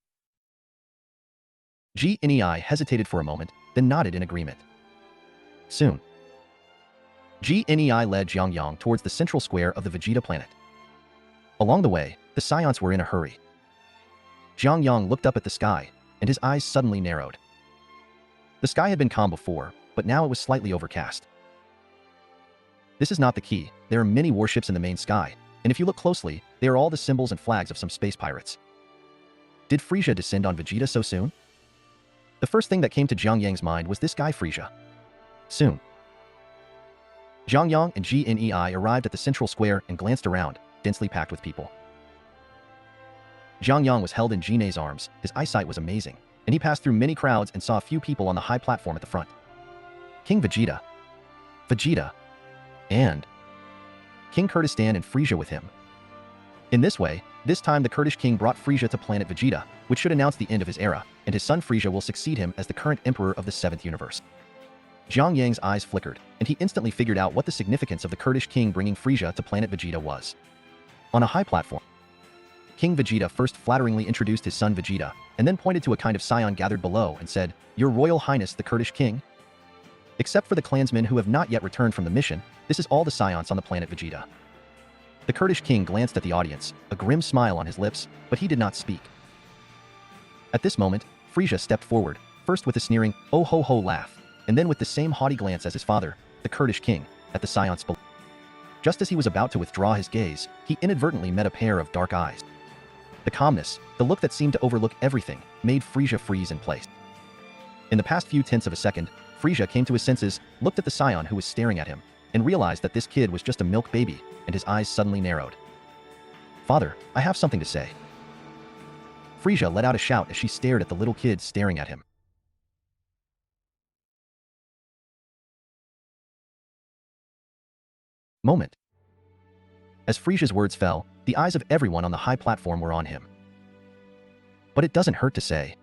Jiang hesitated for a moment, then nodded in agreement. Soon, Jiang led Jiang Yang towards the central square of the Vegeta planet. Along the way, the Saiyans were in a hurry. Jiang Yang looked up at the sky, and his eyes suddenly narrowed. The sky had been calm before, but now it was slightly overcast. This is not the key. There are many warships in the main sky, and if you look closely, they are all the symbols and flags of some space pirates. Did Frieza descend on Vegeta so soon? The first thing that came to Jiang Yang's mind was this guy Frieza. Soon. Jiang Yang and GNEI arrived at the central square and glanced around, densely packed with people. Jiang Yang was held in Jine's arms. His eyesight was amazing, and he passed through many crowds and saw a few people on the high platform at the front. King Vegeta, and King Kurdistan and Frieza with him. In this way, this time the Kurdish king brought Frieza to planet Vegeta, which should announce the end of his era, and his son Frieza will succeed him as the current emperor of the 7th universe. Jiang Yang's eyes flickered, and he instantly figured out what the significance of the Kurdish king bringing Frieza to planet Vegeta was. On a high platform, King Vegeta first flatteringly introduced his son Vegeta, and then pointed to a kind of Saiyan gathered below and said, "Your Royal Highness the Kurdish king?" Except for the clansmen who have not yet returned from the mission, this is all the Saiyans on the planet Vegeta. The Kurdish king glanced at the audience, a grim smile on his lips, but he did not speak. At this moment, Frieza stepped forward, first with a sneering, "Oh ho ho" laugh, and then with the same haughty glance as his father, the Kurdish king, at the Saiyans below. Just as he was about to withdraw his gaze, he inadvertently met a pair of dark eyes. The calmness, the look that seemed to overlook everything, made Frieza freeze in place. In the past few tenths of a second, Frieza came to his senses, looked at the Saiyan who was staring at him, and realized that this kid was just a milk baby, and his eyes suddenly narrowed. "Father, I have something to say." Frieza let out a shout as she stared at the little kid staring at him. Moment. As Frieza's words fell, the eyes of everyone on the high platform were on him. "But it doesn't hurt to say,"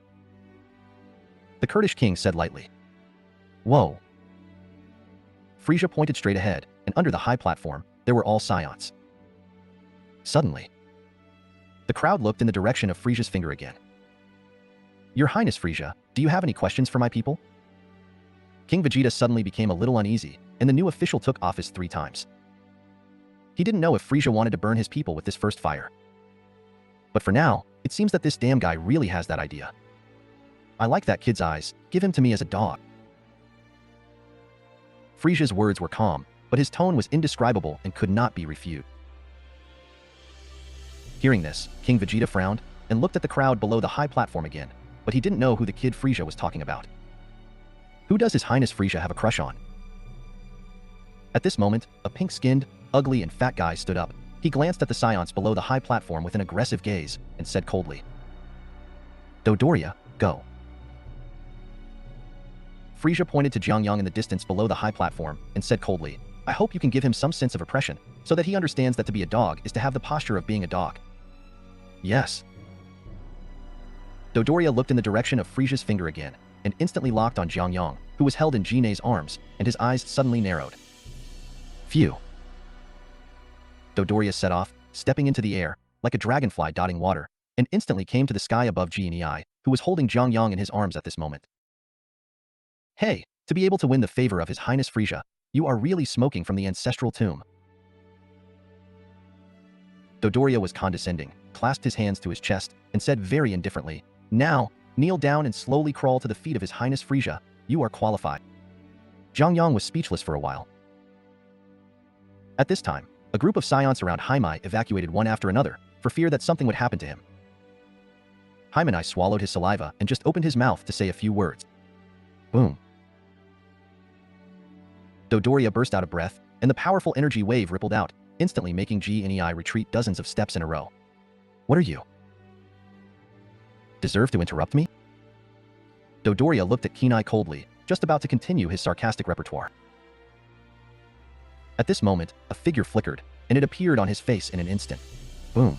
the Kurdish king said lightly. "Whoa." Frieza pointed straight ahead, and under the high platform, there were all Saiyans. Suddenly, the crowd looked in the direction of Frieza's finger again. "Your Highness Frieza, do you have any questions for my people?" King Vegeta suddenly became a little uneasy, and the new official took office 3 times. He didn't know if Frieza wanted to burn his people with this first fire. But for now, it seems that this damn guy really has that idea. "I like that kid's eyes, give him to me as a dog." Frieza's words were calm, but his tone was indescribable and could not be refuted. Hearing this, King Vegeta frowned and looked at the crowd below the high platform again, but he didn't know who the kid Frieza was talking about. Who does His Highness Frieza have a crush on? At this moment, a pink-skinned, ugly and fat guy stood up. He glanced at the Saiyans below the high platform with an aggressive gaze and said coldly, "Dodoria, go." Frieza pointed to Jiang Yang in the distance below the high platform and said coldly, "I hope you can give him some sense of oppression, so that he understands that to be a dog is to have the posture of being a dog." "Yes." Dodoria looked in the direction of Frieza's finger again, and instantly locked on Jiang Yang, who was held in Jine's arms, and his eyes suddenly narrowed. "Phew." Dodoria set off, stepping into the air, like a dragonfly dotting water, and instantly came to the sky above GNEI, who was holding Jiang Yang in his arms at this moment. "Hey, to be able to win the favor of His Highness Frieza, you are really smoking from the ancestral tomb." Dodoria was condescending, clasped his hands to his chest, and said very indifferently, "Now, kneel down and slowly crawl to the feet of His Highness Frieza, you are qualified." Jiang Yang was speechless for a while. At this time, a group of Saiyans around Haimai evacuated one after another, for fear that something would happen to him. Haimai swallowed his saliva and just opened his mouth to say a few words. Boom. Dodoria burst out of breath, and the powerful energy wave rippled out, instantly making GNEI retreat dozens of steps in a row. "What are you? Deserve to interrupt me?" Dodoria looked at Kenai coldly, just about to continue his sarcastic repertoire. At this moment, a figure flickered, and it appeared on his face in an instant. Boom.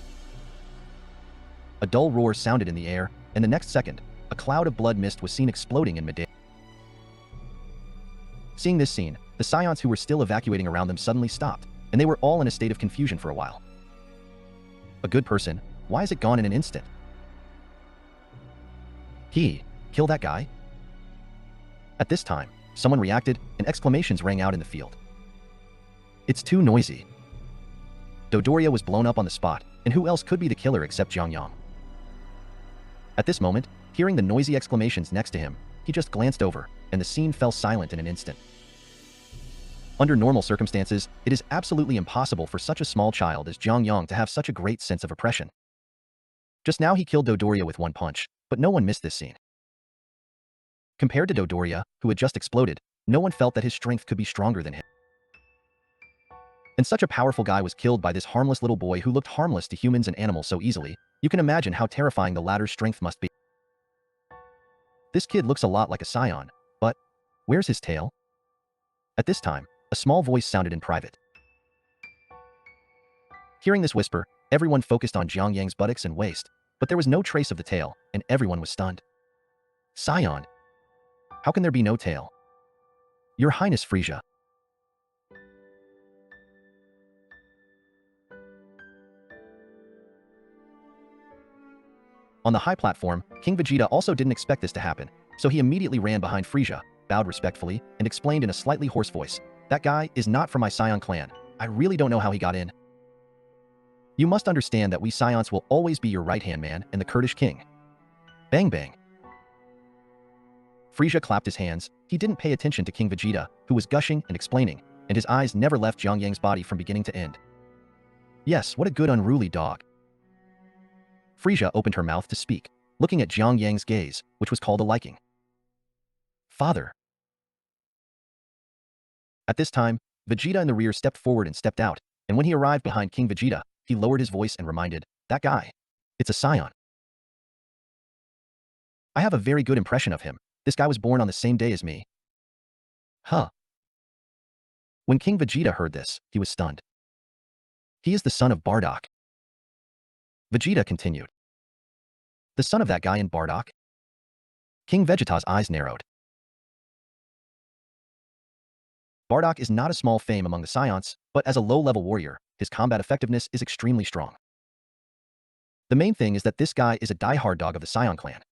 A dull roar sounded in the air, and the next second, a cloud of blood mist was seen exploding in midair. Seeing this scene, the Saiyans who were still evacuating around them suddenly stopped, and they were all in a state of confusion for a while. A good person, why is it gone in an instant? Kill that guy? At this time, someone reacted, and exclamations rang out in the field. "It's too noisy." Dodoria was blown up on the spot, and who else could be the killer except Jiang Yang? At this moment, hearing the noisy exclamations next to him, he just glanced over, and the scene fell silent in an instant. Under normal circumstances, it is absolutely impossible for such a small child as Jiang Yang to have such a great sense of oppression. Just now he killed Dodoria with one punch, but no one missed this scene. Compared to Dodoria, who had just exploded, no one felt that his strength could be stronger than him. And such a powerful guy was killed by this harmless little boy who looked harmless to humans and animals so easily. You can imagine how terrifying the latter's strength must be. This kid looks a lot like a Saiyan, but where's his tail? At this time, a small voice sounded in private. Hearing this whisper, everyone focused on Jiang Yang's buttocks and waist, but there was no trace of the tail, and everyone was stunned. Saiyan! How can there be no tail? Your Highness Frisia. On the high platform, King Vegeta also didn't expect this to happen, so he immediately ran behind Frisia, bowed respectfully, and explained in a slightly hoarse voice, "That guy is not from my Saiyan clan. I really don't know how he got in. You must understand that we Saiyans will always be your right-hand man and the Kurdish king." Bang bang. Frisia clapped his hands. He didn't pay attention to King Vegeta, who was gushing and explaining, and his eyes never left Jiang Yang's body from beginning to end. Yes, what a good unruly dog. Frisia opened her mouth to speak, looking at Jiang Yang's gaze, which was called a liking. Father. At this time, Vegeta in the rear stepped forward and stepped out, and when he arrived behind King Vegeta, he lowered his voice and reminded, "That guy. It's a Saiyan. I have a very good impression of him. This guy was born on the same day as me." Huh. When King Vegeta heard this, he was stunned. He is the son of Bardock. Vegeta continued. The son of that guy in Bardock? King Vegeta's eyes narrowed. Bardock is not a small fame among the Saiyans, but as a low-level warrior, his combat effectiveness is extremely strong. The main thing is that this guy is a die-hard dog of the Saiyan clan.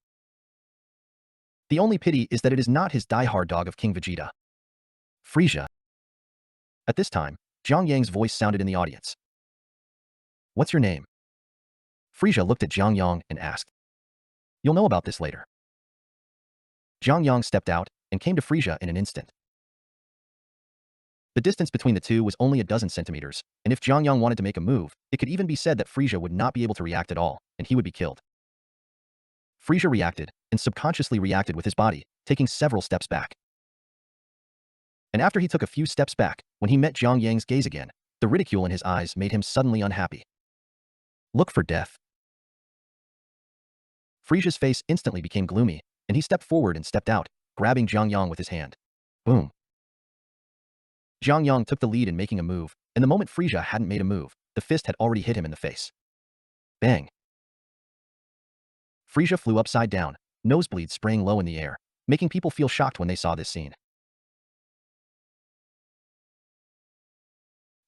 The only pity is that it is not his die-hard dog of King Vegeta. Frisia. At this time, Jiang Yang's voice sounded in the audience. What's your name? Frisia looked at Jiang Yang and asked. You'll know about this later. Jiang Yang stepped out and came to Frisia in an instant. The distance between the two was only a dozen centimeters, and if Jiang Yang wanted to make a move, it could even be said that Frisia would not be able to react at all, and he would be killed. Frisia reacted, and subconsciously reacted with his body, taking several steps back. And after he took a few steps back, when he met Jiang Yang's gaze again, the ridicule in his eyes made him suddenly unhappy. Look for death. Frisia's face instantly became gloomy, and he stepped forward and stepped out, grabbing Jiang Yang with his hand. Boom. Jiang Yang took the lead in making a move, and the moment Frisia hadn't made a move, the fist had already hit him in the face. Bang. Frisia flew upside down, nosebleeds spraying low in the air, making people feel shocked when they saw this scene.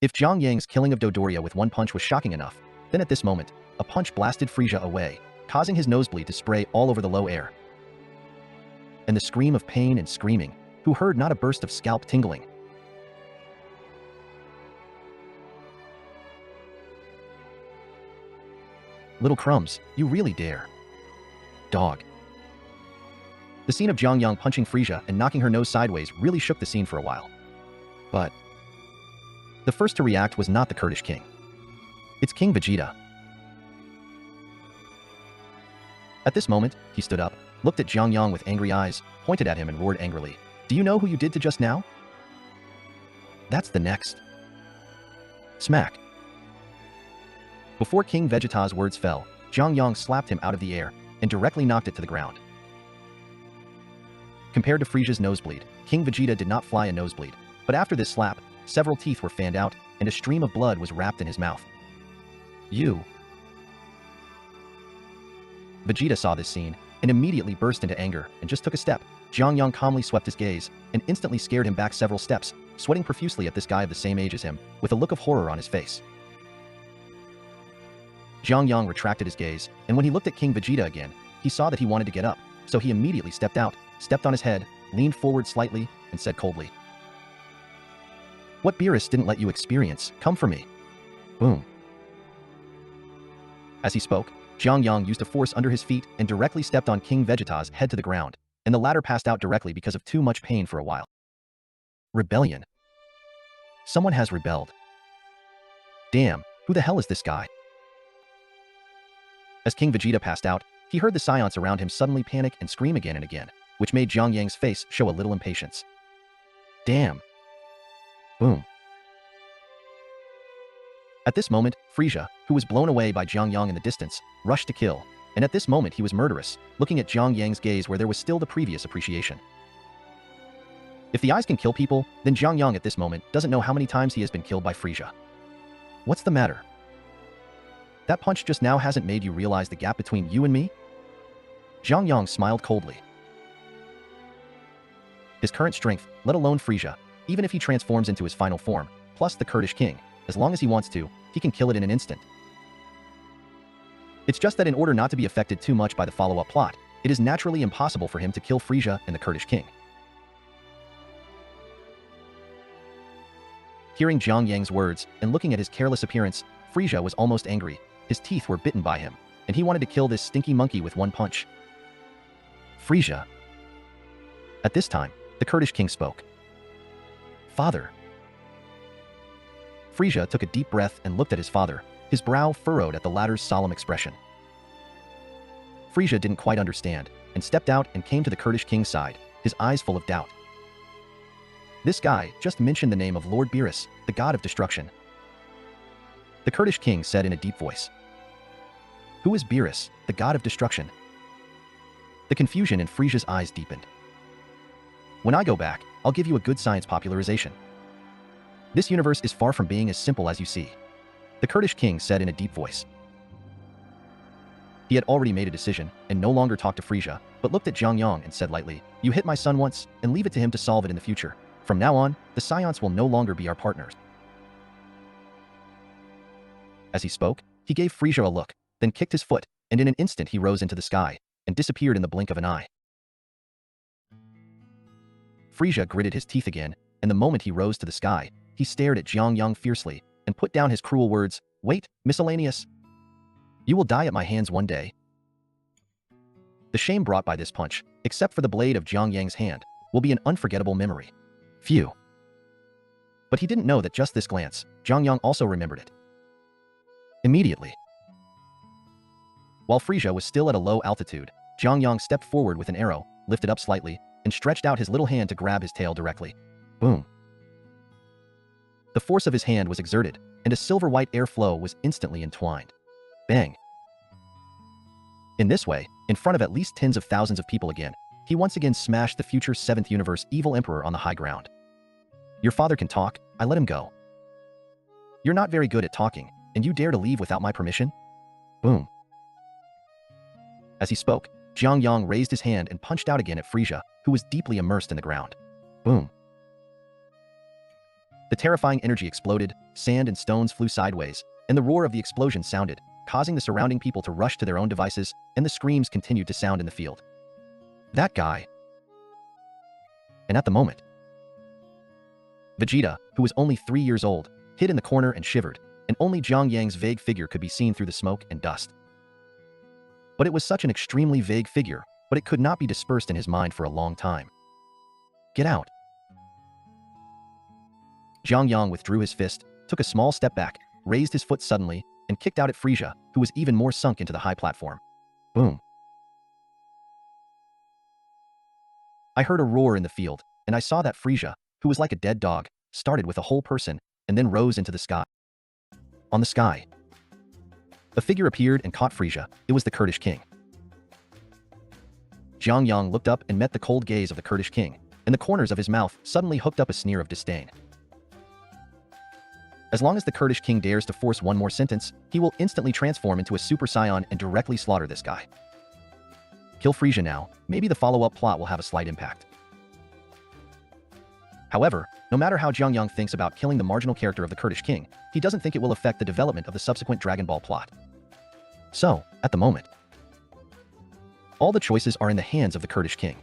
If Jiang Yang's killing of Dodoria with one punch was shocking enough, then at this moment, a punch blasted Frisia away, causing his nosebleed to spray all over the low air. And the scream of pain and screaming, who heard not a burst of scalp tingling. Little crumbs, you really dare. Dog. The scene of Jiang Yang punching Frisia and knocking her nose sideways really shook the scene for a while. But the first to react was not the Kurdish king. It's King Vegeta. At this moment, he stood up, looked at Jiang Yang with angry eyes, pointed at him and roared angrily. Do you know who you did to just now? That's the next. Smack. Before King Vegeta's words fell, Jiang Yang slapped him out of the air and directly knocked it to the ground. Compared to Frisia's nosebleed, King Vegeta did not fly a nosebleed, but after this slap, several teeth were fanned out and a stream of blood was wrapped in his mouth. You. Vegeta saw this scene and immediately burst into anger and just took a step. Jiang Yang calmly swept his gaze and instantly scared him back several steps, sweating profusely at this guy of the same age as him, with a look of horror on his face. Jiang Yang retracted his gaze, and when he looked at King Vegeta again, he saw that he wanted to get up, so he immediately stepped out, stepped on his head, leaned forward slightly, and said coldly, What Beerus didn't let you experience, come for me. Boom. As he spoke, Jiang Yang used a force under his feet and directly stepped on King Vegeta's head to the ground, and the latter passed out directly because of too much pain for a while. Rebellion. Someone has rebelled. Damn, who the hell is this guy? As King Vegeta passed out, he heard the Saiyans around him suddenly panic and scream again and again, which made Jiang Yang's face show a little impatience. Damn. Boom. At this moment, Frieza, who was blown away by Jiang Yang in the distance, rushed to kill, and at this moment he was murderous, looking at Jiang Yang's gaze where there was still the previous appreciation. If the eyes can kill people, then Jiang Yang at this moment doesn't know how many times he has been killed by Frieza. What's the matter? That punch just now hasn't made you realize the gap between you and me? Jiang Yang smiled coldly. His current strength, let alone Frieza, even if he transforms into his final form, plus the Kurdish King, as long as he wants to, he can kill it in an instant. It's just that in order not to be affected too much by the follow-up plot, it is naturally impossible for him to kill Frieza and the Kurdish King. Hearing Jiang Yang's words and looking at his careless appearance, Frieza was almost angry. His teeth were bitten by him, and he wanted to kill this stinky monkey with one punch. Frieza. At this time, the Kurdish King spoke. Father. Frieza took a deep breath and looked at his father, his brow furrowed at the latter's solemn expression. Frieza didn't quite understand, and stepped out and came to the Kurdish King's side, his eyes full of doubt. This guy just mentioned the name of Lord Beerus, the god of destruction. The Kurdish King said in a deep voice. Who is Beerus, the god of destruction? The confusion in Frieza's eyes deepened. When I go back, I'll give you a good science popularization. This universe is far from being as simple as you see, the Kurdish King said in a deep voice. He had already made a decision and no longer talked to Frieza, but looked at Jiang Yang and said lightly, You hit my son once, and leave it to him to solve it in the future. From now on, the Saiyans will no longer be our partners. As he spoke, he gave Frieza a look, then kicked his foot, and in an instant he rose into the sky, and disappeared in the blink of an eye. Frieza gritted his teeth again, and the moment he rose to the sky, he stared at Jiang Yang fiercely, and put down his cruel words, Wait, miscellaneous. You will die at my hands one day. The shame brought by this punch, except for the blade of Jiang Yang's hand, will be an unforgettable memory. Phew. But he didn't know that just this glance, Jiang Yang also remembered it. Immediately. While Frieza was still at a low altitude, Jiang Yang stepped forward with an arrow, lifted up slightly, and stretched out his little hand to grab his tail directly. Boom. The force of his hand was exerted, and a silver-white air flow was instantly entwined. Bang. In this way, in front of at least tens of thousands of people again, he once again smashed the future 7th Universe evil emperor on the high ground. Your father can talk, I let him go. You're not very good at talking, and you dare to leave without my permission? Boom. As he spoke, Jiang Yang raised his hand and punched out again at Frieza, who was deeply immersed in the ground. Boom. The terrifying energy exploded, sand and stones flew sideways, and the roar of the explosion sounded, causing the surrounding people to rush to their own devices, and the screams continued to sound in the field. That guy. And at the moment, Vegeta, who was only 3 years old, hid in the corner and shivered, and only Jiang Yang's vague figure could be seen through the smoke and dust. But it was such an extremely vague figure, but it could not be dispersed in his mind for a long time. Get out. Jiang Yang withdrew his fist, took a small step back, raised his foot suddenly, and kicked out at Frieza, who was even more sunk into the high platform. Boom. I heard a roar in the field, and I saw that Frieza, who was like a dead dog, started with a whole person, and then rose into the sky. On the sky, a figure appeared and caught Frieza. It was the Kurdish King. Jiang Yang looked up and met the cold gaze of the Kurdish King, and the corners of his mouth suddenly hooked up a sneer of disdain. As long as the Kurdish King dares to force one more sentence, he will instantly transform into a Super Saiyan and directly slaughter this guy. Kill Frieza now, maybe the follow-up plot will have a slight impact. However, no matter how Jiang Yang thinks about killing the marginal character of the Kurdish King, he doesn't think it will affect the development of the subsequent Dragon Ball plot. So, at the moment, all the choices are in the hands of the Kurdish King.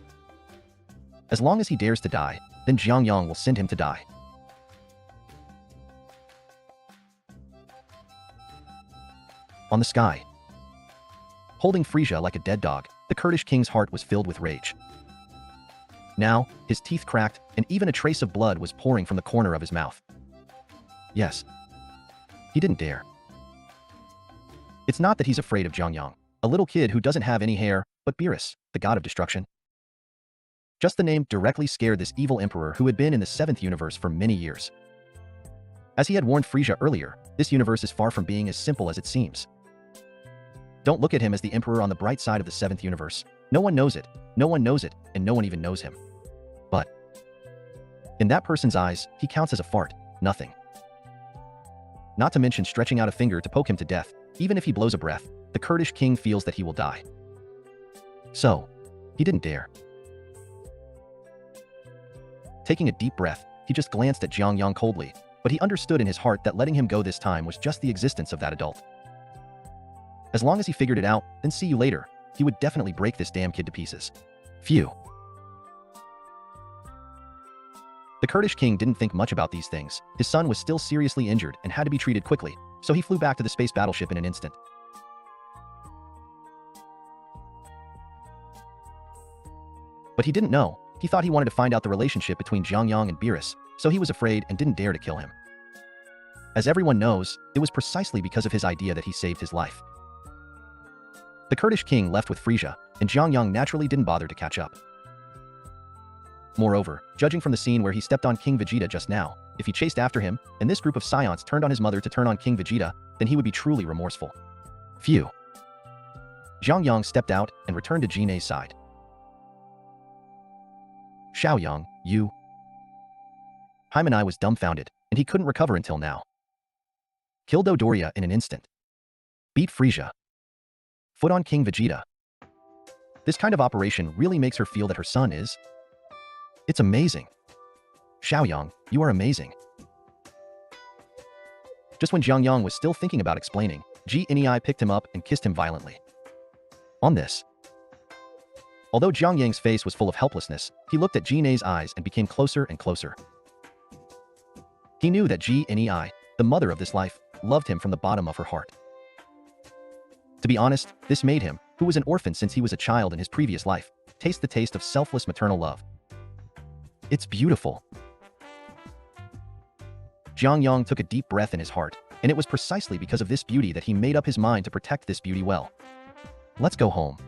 As long as he dares to die, then Jiang Yang will send him to die. On the sky, holding Frieza like a dead dog, the Kurdish King's heart was filled with rage. Now, his teeth cracked, and even a trace of blood was pouring from the corner of his mouth. Yes. He didn't dare. It's not that he's afraid of Jiang Yang, a little kid who doesn't have any hair, but Beerus, the god of destruction. Just the name directly scared this evil emperor who had been in the 7th universe for many years. As he had warned Frisia earlier, this universe is far from being as simple as it seems. Don't look at him as the emperor on the bright side of the 7th universe. No one knows it, and no one even knows him. But in that person's eyes, he counts as a fart, nothing. Not to mention stretching out a finger to poke him to death. Even if he blows a breath, the Kurdish king feels that he will die. So, he didn't dare. Taking a deep breath, he just glanced at Jiang Yang coldly, but he understood in his heart that letting him go this time was just the existence of that adult. As long as he figured it out, then see you later, he would definitely break this damn kid to pieces. Phew. The Kurdish king didn't think much about these things. His son was still seriously injured and had to be treated quickly, so he flew back to the space battleship in an instant. But he didn't know. He thought he wanted to find out the relationship between Jiang Yang and Beerus, so he was afraid and didn't dare to kill him. As everyone knows, it was precisely because of his idea that he saved his life. The Kurdish king left with Frisia, and Jiang Yang naturally didn't bother to catch up. Moreover, judging from the scene where he stepped on King Vegeta just now, if he chased after him, and this group of Saiyans turned on his mother to turn on King Vegeta, then he would be truly remorseful. Phew. Jiang Yang stepped out and returned to Jinei's side. Xiaoyang, you... Hymenai was dumbfounded, and he couldn't recover until now. Killed Dodoria in an instant. Beat Frisia. Foot on King Vegeta. This kind of operation really makes her feel that her son is... It's amazing. Xiaoyang, you are amazing. Just when Jiang Yang was still thinking about explaining, Jiang picked him up and kissed him violently. On this. Although Jiang Yang's face was full of helplessness, he looked at Jinei's eyes and became closer and closer. He knew that Jiang, the mother of this life, loved him from the bottom of her heart. To be honest, this made him, who was an orphan since he was a child in his previous life, taste the taste of selfless maternal love. It's beautiful. Jiang Yang took a deep breath in his heart, and it was precisely because of this beauty that he made up his mind to protect this beauty well. Let's go home.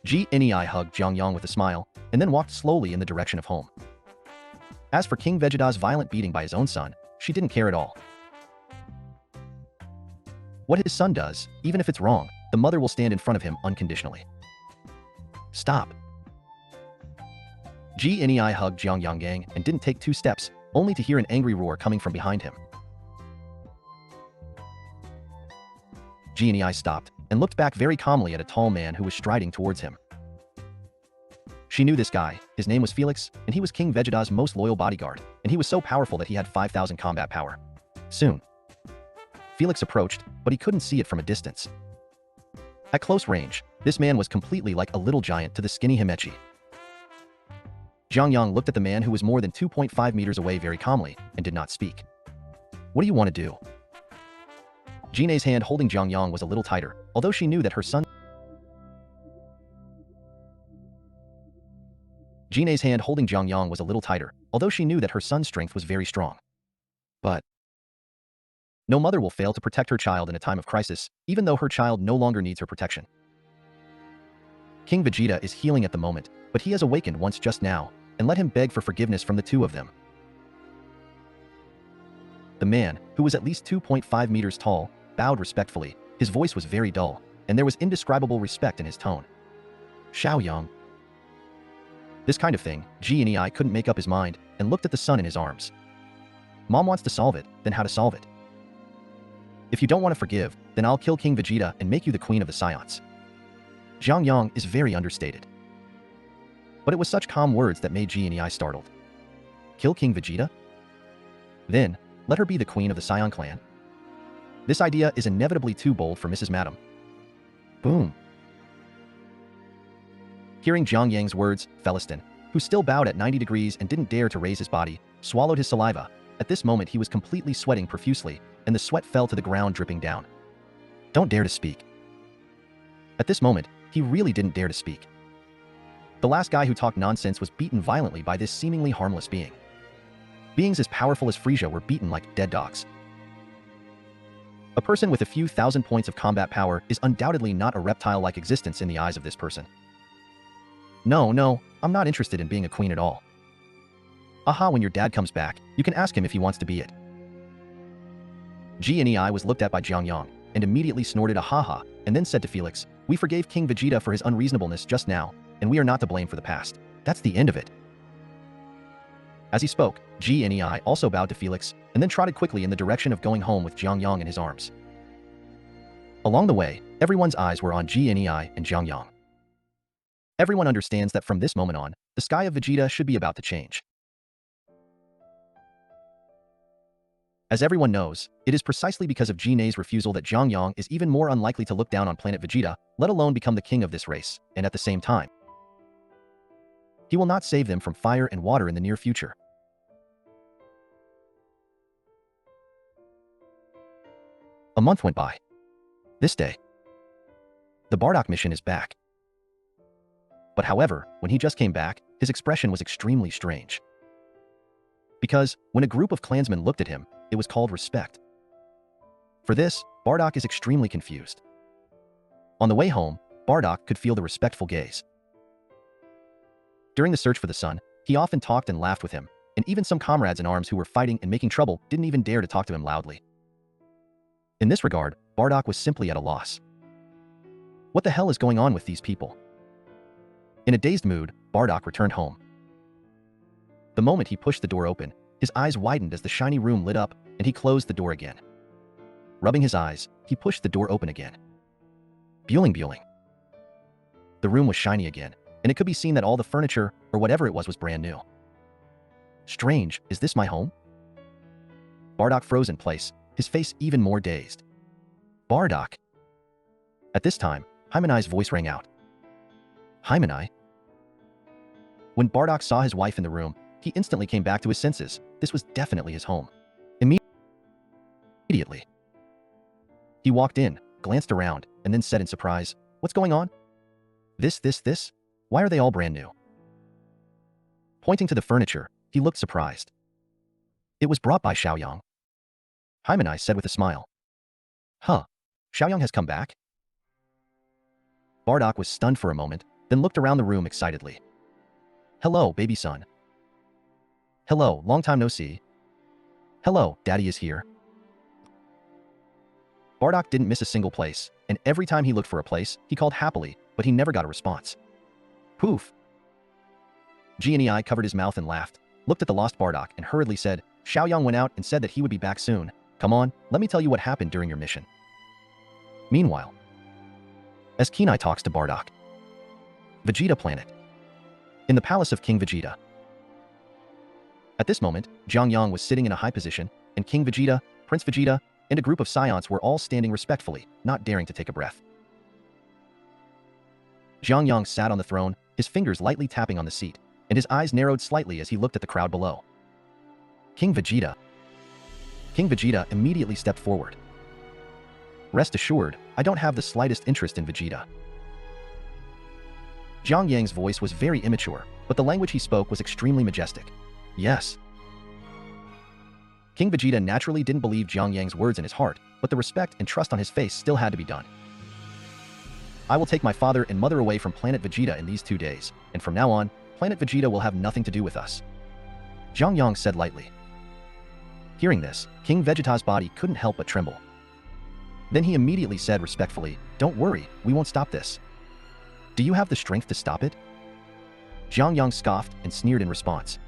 Jiang hugged Jiang Yang with a smile, and then walked slowly in the direction of home. As for King Vegeta's violent beating by his own son, she didn't care at all. What his son does, even if it's wrong, the mother will stand in front of him unconditionally. Stop. Jiang hugged Jiang Yang and didn't take 2 steps, only to hear an angry roar coming from behind him. Jiang stopped and looked back very calmly at a tall man who was striding towards him. She knew this guy. His name was Felix, and he was King Vegeta's most loyal bodyguard, and he was so powerful that he had 5,000 combat power. Soon, Felix approached, but he couldn't see it from a distance. At close range, this man was completely like a little giant to the skinny Himechi. Jiang Yang looked at the man who was more than 2.5 meters away very calmly and did not speak. What do you want to do? Jinei's hand holding Jiang Yang was a little tighter, although she knew that her son... Jinei's hand holding Jiang Yang was a little tighter, although she knew that her son's strength was very strong. But no mother will fail to protect her child in a time of crisis, even though her child no longer needs her protection. King Vegeta is healing at the moment, but he has awakened once just now, and let him beg for forgiveness from the 2 of them. The man, who was at least 2.5 meters tall, bowed respectfully. His voice was very dull, and there was indescribable respect in his tone. Xiaoyang. This kind of thing, Jiang couldn't make up his mind, and looked at the son in his arms. Mom wants to solve it, then how to solve it? If you don't want to forgive, then I'll kill King Vegeta and make you the queen of the Saiyans. Jiang Yang is very understated. But it was such calm words that made Jiang startled. Kill King Vegeta? Then, let her be the queen of the Saiyan clan? This idea is inevitably too bold for Mrs. Madam. Boom. Hearing Jiang Yang's words, Felistin, who still bowed at 90 degrees and didn't dare to raise his body, swallowed his saliva. At this moment he was completely sweating profusely, and the sweat fell to the ground dripping down. Don't dare to speak. At this moment, he really didn't dare to speak. The last guy who talked nonsense was beaten violently by this seemingly harmless being. Beings as powerful as Frieza were beaten like dead dogs. A person with a few thousand points of combat power is undoubtedly not a reptile-like existence in the eyes of this person. No, I'm not interested in being a queen at all. Aha, when your dad comes back, you can ask him if he wants to be it. GNEI was looked at by Jiang Yang and immediately snorted a ha-ha and then said to Felix, "We forgave King Vegeta for his unreasonableness just now, and we are not to blame for the past. That's the end of it." As he spoke, GNEI also bowed to Felix and then trotted quickly in the direction of going home with Jiang Yang in his arms. Along the way, everyone's eyes were on GNEI and Jiang Yang. Everyone understands that from this moment on, the sky of Vegeta should be about to change. As everyone knows, it is precisely because of GNEI's refusal that Jiang Yang is even more unlikely to look down on planet Vegeta, let alone become the king of this race, and at the same time, he will not save them from fire and water in the near future. A month went by. This day, the Bardock mission is back. But however, when he just came back, his expression was extremely strange. Because, when a group of clansmen looked at him, it was called respect. For this, Bardock is extremely confused. On the way home, Bardock could feel the respectful gaze. During the search for the sun, he often talked and laughed with him, and even some comrades in arms who were fighting and making trouble didn't even dare to talk to him loudly. In this regard, Bardock was simply at a loss. What the hell is going on with these people? In a dazed mood, Bardock returned home. The moment he pushed the door open, his eyes widened as the shiny room lit up, and he closed the door again. Rubbing his eyes, he pushed the door open again. Bueling. The room was shiny again, and it could be seen that all the furniture, or whatever it was brand new. Strange, is this my home? Bardock froze in place, his face even more dazed. Bardock! At this time, Hymenai's voice rang out. Hymenai? When Bardock saw his wife in the room, he instantly came back to his senses. This was definitely his home. Immediately, he walked in, glanced around, and then said in surprise, "What's going on? This? Why are they all brand new?" Pointing to the furniture, he looked surprised. "It was brought by Xiaoyang," Hymenai said with a smile. "Huh, Xiaoyang has come back?" Bardock was stunned for a moment, then looked around the room excitedly. "Hello, baby son. Hello, long time no see. Hello, daddy is here." Bardock didn't miss a single place, and every time he looked for a place, he called happily, but he never got a response. Poof! GNEI covered his mouth and laughed, looked at the lost Bardock, and hurriedly said, "Xiaoyang went out and said that he would be back soon. Come on, let me tell you what happened during your mission." Meanwhile, as Kenai talks to Bardock. Vegeta planet. In the palace of King Vegeta. At this moment, Jiang Yang was sitting in a high position, and King Vegeta, Prince Vegeta, and a group of Saiyans were all standing respectfully, not daring to take a breath. Jiang Yang sat on the throne, his fingers lightly tapping on the seat, and his eyes narrowed slightly as he looked at the crowd below. King Vegeta immediately stepped forward. "Rest assured, I don't have the slightest interest in Vegeta." Jiang Yang's voice was very immature, but the language he spoke was extremely majestic. Yes. King Vegeta naturally didn't believe Jiang Yang's words in his heart, but the respect and trust on his face still had to be done. "I will take my father and mother away from planet Vegeta in these 2 days, and from now on, planet Vegeta will have nothing to do with us," Jiang Yang said lightly. Hearing this, King Vegeta's body couldn't help but tremble. Then he immediately said respectfully, "Don't worry, we won't stop this." "Do you have the strength to stop it?" Jiang Yang scoffed and sneered in response.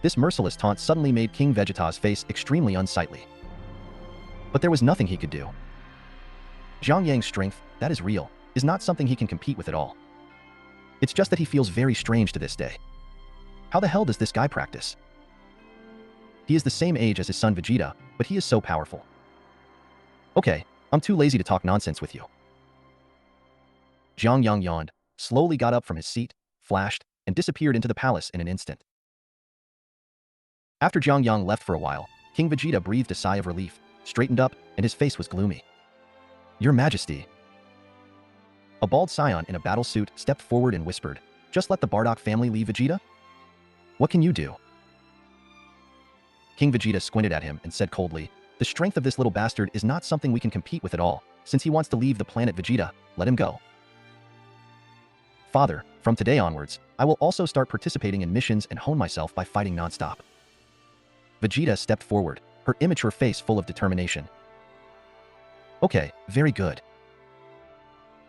This merciless taunt suddenly made King Vegeta's face extremely unsightly. But there was nothing he could do. Jiang Yang's strength, that is real, is not something he can compete with at all. It's just that he feels very strange to this day. How the hell does this guy practice? He is the same age as his son Vegeta, but he is so powerful. "Okay, I'm too lazy to talk nonsense with you." Jiang Yang yawned, slowly got up from his seat, flashed, and disappeared into the palace in an instant. After Jiang Yang left for a while, King Vegeta breathed a sigh of relief, straightened up, and his face was gloomy. "Your Majesty." A bald Saiyan in a battle suit stepped forward and whispered, "Just let the Bardock family leave Vegeta? What can you do?" King Vegeta squinted at him and said coldly, "The strength of this little bastard is not something we can compete with at all. Since he wants to leave the planet Vegeta, let him go." "Father, from today onwards, I will also start participating in missions and hone myself by fighting nonstop." Vegeta stepped forward, her immature face full of determination. "Okay, very good.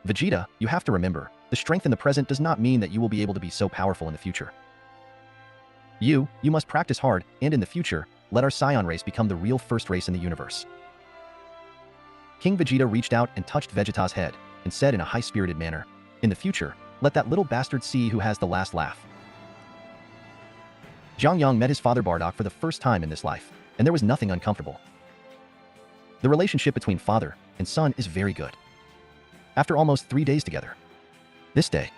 Vegeta, you have to remember, the strength in the present does not mean that you will be able to be so powerful in the future. You must practice hard, and in the future, let our Saiyan race become the real first race in the universe." King Vegeta reached out and touched Vegeta's head, and said in a high-spirited manner, "In the future, let that little bastard see who has the last laugh." Jiang Yang met his father Bardock for the first time in this life, and there was nothing uncomfortable. The relationship between father and son is very good. After almost 3 days together. This day,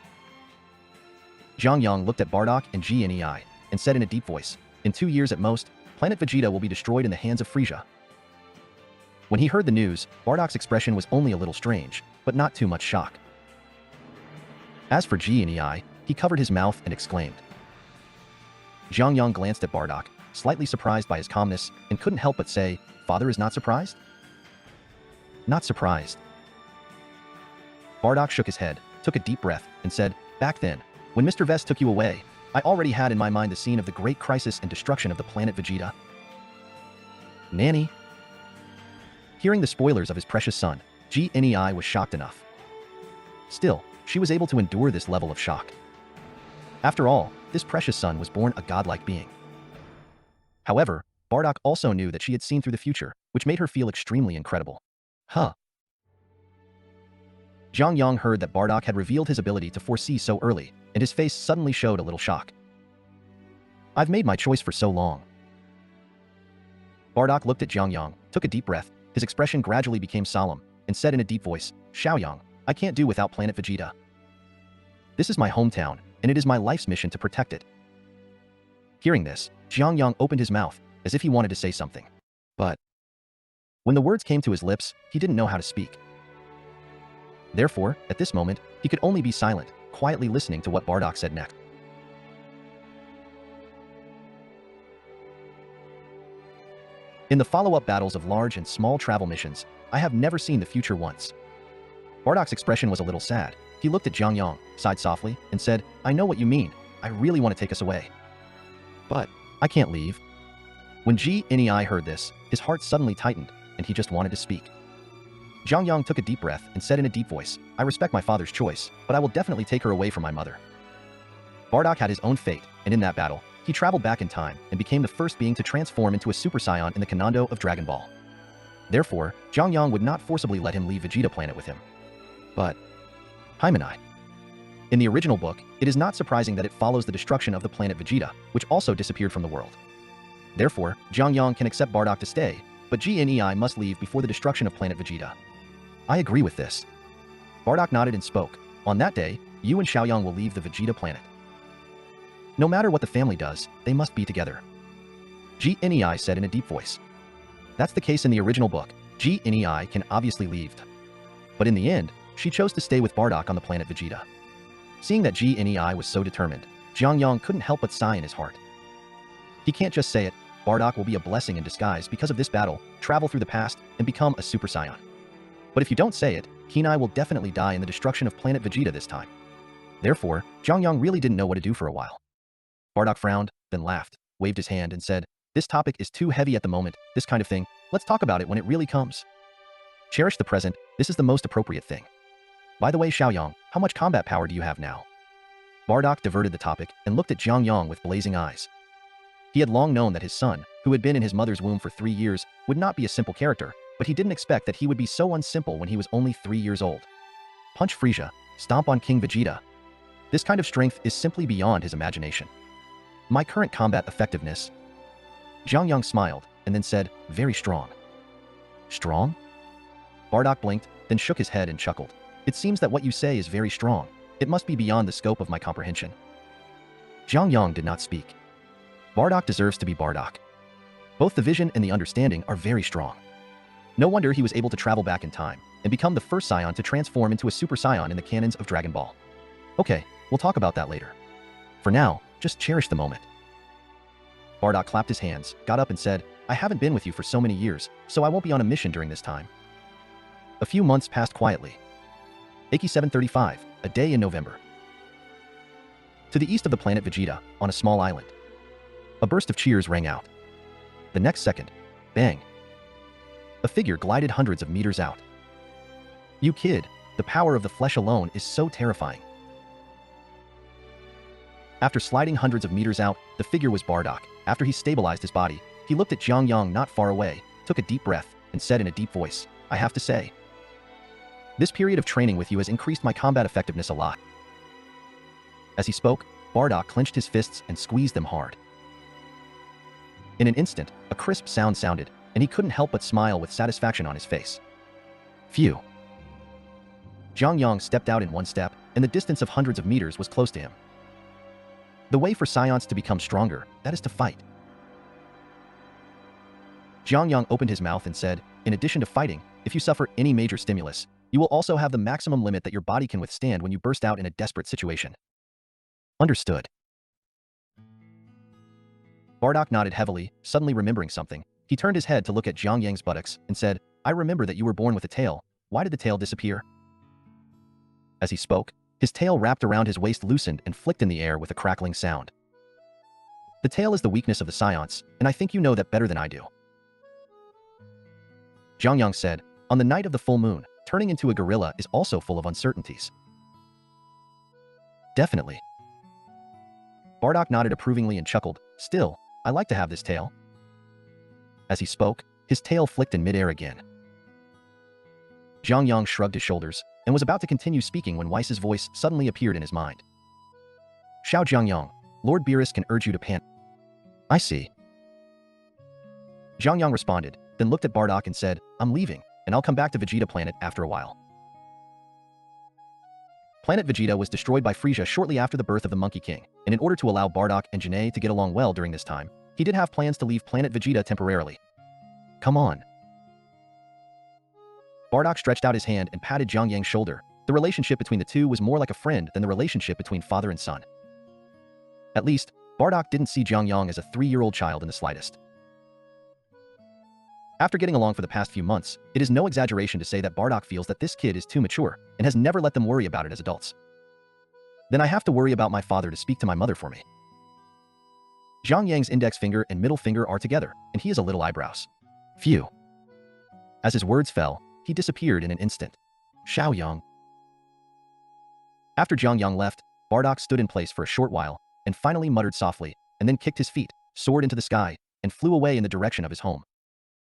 Jiang Yang looked at Bardock and Jiang and said in a deep voice, "In 2 years at most, planet Vegeta will be destroyed in the hands of Frieza." When he heard the news, Bardock's expression was only a little strange, but not too much shock. As for Jiang, he covered his mouth and exclaimed. Jiang Yang glanced at Bardock, slightly surprised by his calmness, and couldn't help but say, "Father is not surprised?" "Not surprised." Bardock shook his head, took a deep breath, and said, "Back then, when Mr. Vest took you away, I already had in my mind the scene of the great crisis and destruction of the planet Vegeta." "Nanny?" Hearing the spoilers of his precious son, Jiang was shocked enough. Still, she was able to endure this level of shock. After all, this precious son was born a godlike being. However, Bardock also knew that she had seen through the future, which made her feel extremely incredible. Huh. Jiang Yang heard that Bardock had revealed his ability to foresee so early, and his face suddenly showed a little shock. "I've made my choice for so long." Bardock looked at Jiang Yang, took a deep breath, his expression gradually became solemn, and said in a deep voice, "Xiaoyang, I can't do without planet Vegeta. This is my hometown, and it is my life's mission to protect it." Hearing this, Jiang Yang opened his mouth, as if he wanted to say something. But when the words came to his lips, he didn't know how to speak. Therefore, at this moment, he could only be silent, quietly listening to what Bardock said next. In the follow-up battles of large and small travel missions, I have never seen the future once. Bardock's expression was a little sad. He looked at Jiang Yang, sighed softly, and said, "I know what you mean. I really want to take us away. But I can't leave." When Jiang heard this, his heart suddenly tightened, and he just wanted to speak. Jiang Yang took a deep breath and said in a deep voice, "I respect my father's choice, but I will definitely take her away from my mother." Bardock had his own fate, and in that battle, he traveled back in time and became the first being to transform into a Super Saiyan in the Kanando of Dragon Ball. Therefore, Jiang Yang would not forcibly let him leave Vegeta planet with him. But Hymenai. In the original book, it is not surprising that it follows the destruction of the planet Vegeta, which also disappeared from the world. Therefore, Jiang Yang can accept Bardock to stay, but Jiang must leave before the destruction of planet Vegeta. I agree with this. Bardock nodded and spoke. On that day, you and Xiaoyang will leave the Vegeta planet. No matter what the family does, they must be together. Jiang said in a deep voice. That's the case in the original book. Jiang can obviously leave. But in the end, she chose to stay with Bardock on the planet Vegeta. Seeing that Jiang was so determined, Jiang Yang couldn't help but sigh in his heart. He can't just say it. Bardock will be a blessing in disguise because of this battle, travel through the past, and become a Super Saiyan. But if you don't say it, Kenai will definitely die in the destruction of planet Vegeta this time. Therefore, Jiang Yang really didn't know what to do for a while. Bardock frowned, then laughed, waved his hand and said, "This topic is too heavy at the moment, this kind of thing. Let's talk about it when it really comes. Cherish the present, this is the most appropriate thing. By the way, Xiaoyang, how much combat power do you have now?" Bardock diverted the topic and looked at Jiang Yang with blazing eyes. He had long known that his son, who had been in his mother's womb for 3 years, would not be a simple character, but he didn't expect that he would be so unsimple when he was only 3 years old. Punch Frieza, stomp on King Vegeta. This kind of strength is simply beyond his imagination. My current combat effectiveness. Jiang Yang smiled, and then said, "Very strong." Strong? Bardock blinked, then shook his head and chuckled. "It seems that what you say is very strong. It must be beyond the scope of my comprehension." Jiang Yang did not speak. Bardock deserves to be Bardock. Both the vision and the understanding are very strong. No wonder he was able to travel back in time and become the first Saiyan to transform into a Super Saiyan in the canons of Dragon Ball. Okay, we'll talk about that later. For now, just cherish the moment. Bardock clapped his hands, got up and said, I haven't been with you for so many years, so I won't be on a mission during this time. A few months passed quietly. Aki 735, a day in November. To the east of the planet Vegeta, on a small island. A burst of cheers rang out. The next second, bang. A figure glided hundreds of meters out. You kid, the power of the flesh alone is so terrifying. After sliding hundreds of meters out, the figure was Bardock. After he stabilized his body, he looked at Jiang Yang not far away, took a deep breath, and said in a deep voice, I have to say, this period of training with you has increased my combat effectiveness a lot. As he spoke, Bardock clenched his fists and squeezed them hard. In an instant, a crisp sound sounded, and he couldn't help but smile with satisfaction on his face. Phew. Jiang Yang stepped out in one step, and the distance of hundreds of meters was close to him. The way for Saiyans to become stronger, that is to fight. Jiang Yang opened his mouth and said, in addition to fighting, if you suffer any major stimulus, you will also have the maximum limit that your body can withstand when you burst out in a desperate situation. Understood. Bardock nodded heavily, suddenly remembering something. He turned his head to look at Jiang Yang's buttocks and said, I remember that you were born with a tail. Why did the tail disappear? As he spoke, his tail wrapped around his waist loosened and flicked in the air with a crackling sound. The tail is the weakness of the Saiyans, and I think you know that better than I do. Jiang Yang said, on the night of the full moon, turning into a gorilla is also full of uncertainties. Definitely. Bardock nodded approvingly and chuckled, still, I like to have this tail. As he spoke, his tail flicked in midair again. Jiang Yang shrugged his shoulders and was about to continue speaking when Whis' voice suddenly appeared in his mind. Xiao Jiang Yang, Lord Beerus can urge you to pan. I see. Jiang Yang responded, then looked at Bardock and said, I'm leaving, and I'll come back to Vegeta Planet after a while. Planet Vegeta was destroyed by Frieza shortly after the birth of the Monkey King, and in order to allow Bardock and Janae to get along well during this time, he did have plans to leave Planet Vegeta temporarily. Come on. Bardock stretched out his hand and patted Jiang Yang's shoulder. The relationship between the two was more like a friend than the relationship between father and son. At least, Bardock didn't see Jiang Yang as a 3-year-old child in the slightest. After getting along for the past few months, it is no exaggeration to say that Bardock feels that this kid is too mature and has never let them worry about it as adults. Then I have to worry about my father to speak to my mother for me. Jiang Yang's index finger and middle finger are together, and he has a little eyebrows. Phew. As his words fell, he disappeared in an instant. Xiao Yang. After Jiang Yang left, Bardock stood in place for a short while, and finally muttered softly, and then kicked his feet, soared into the sky, and flew away in the direction of his home.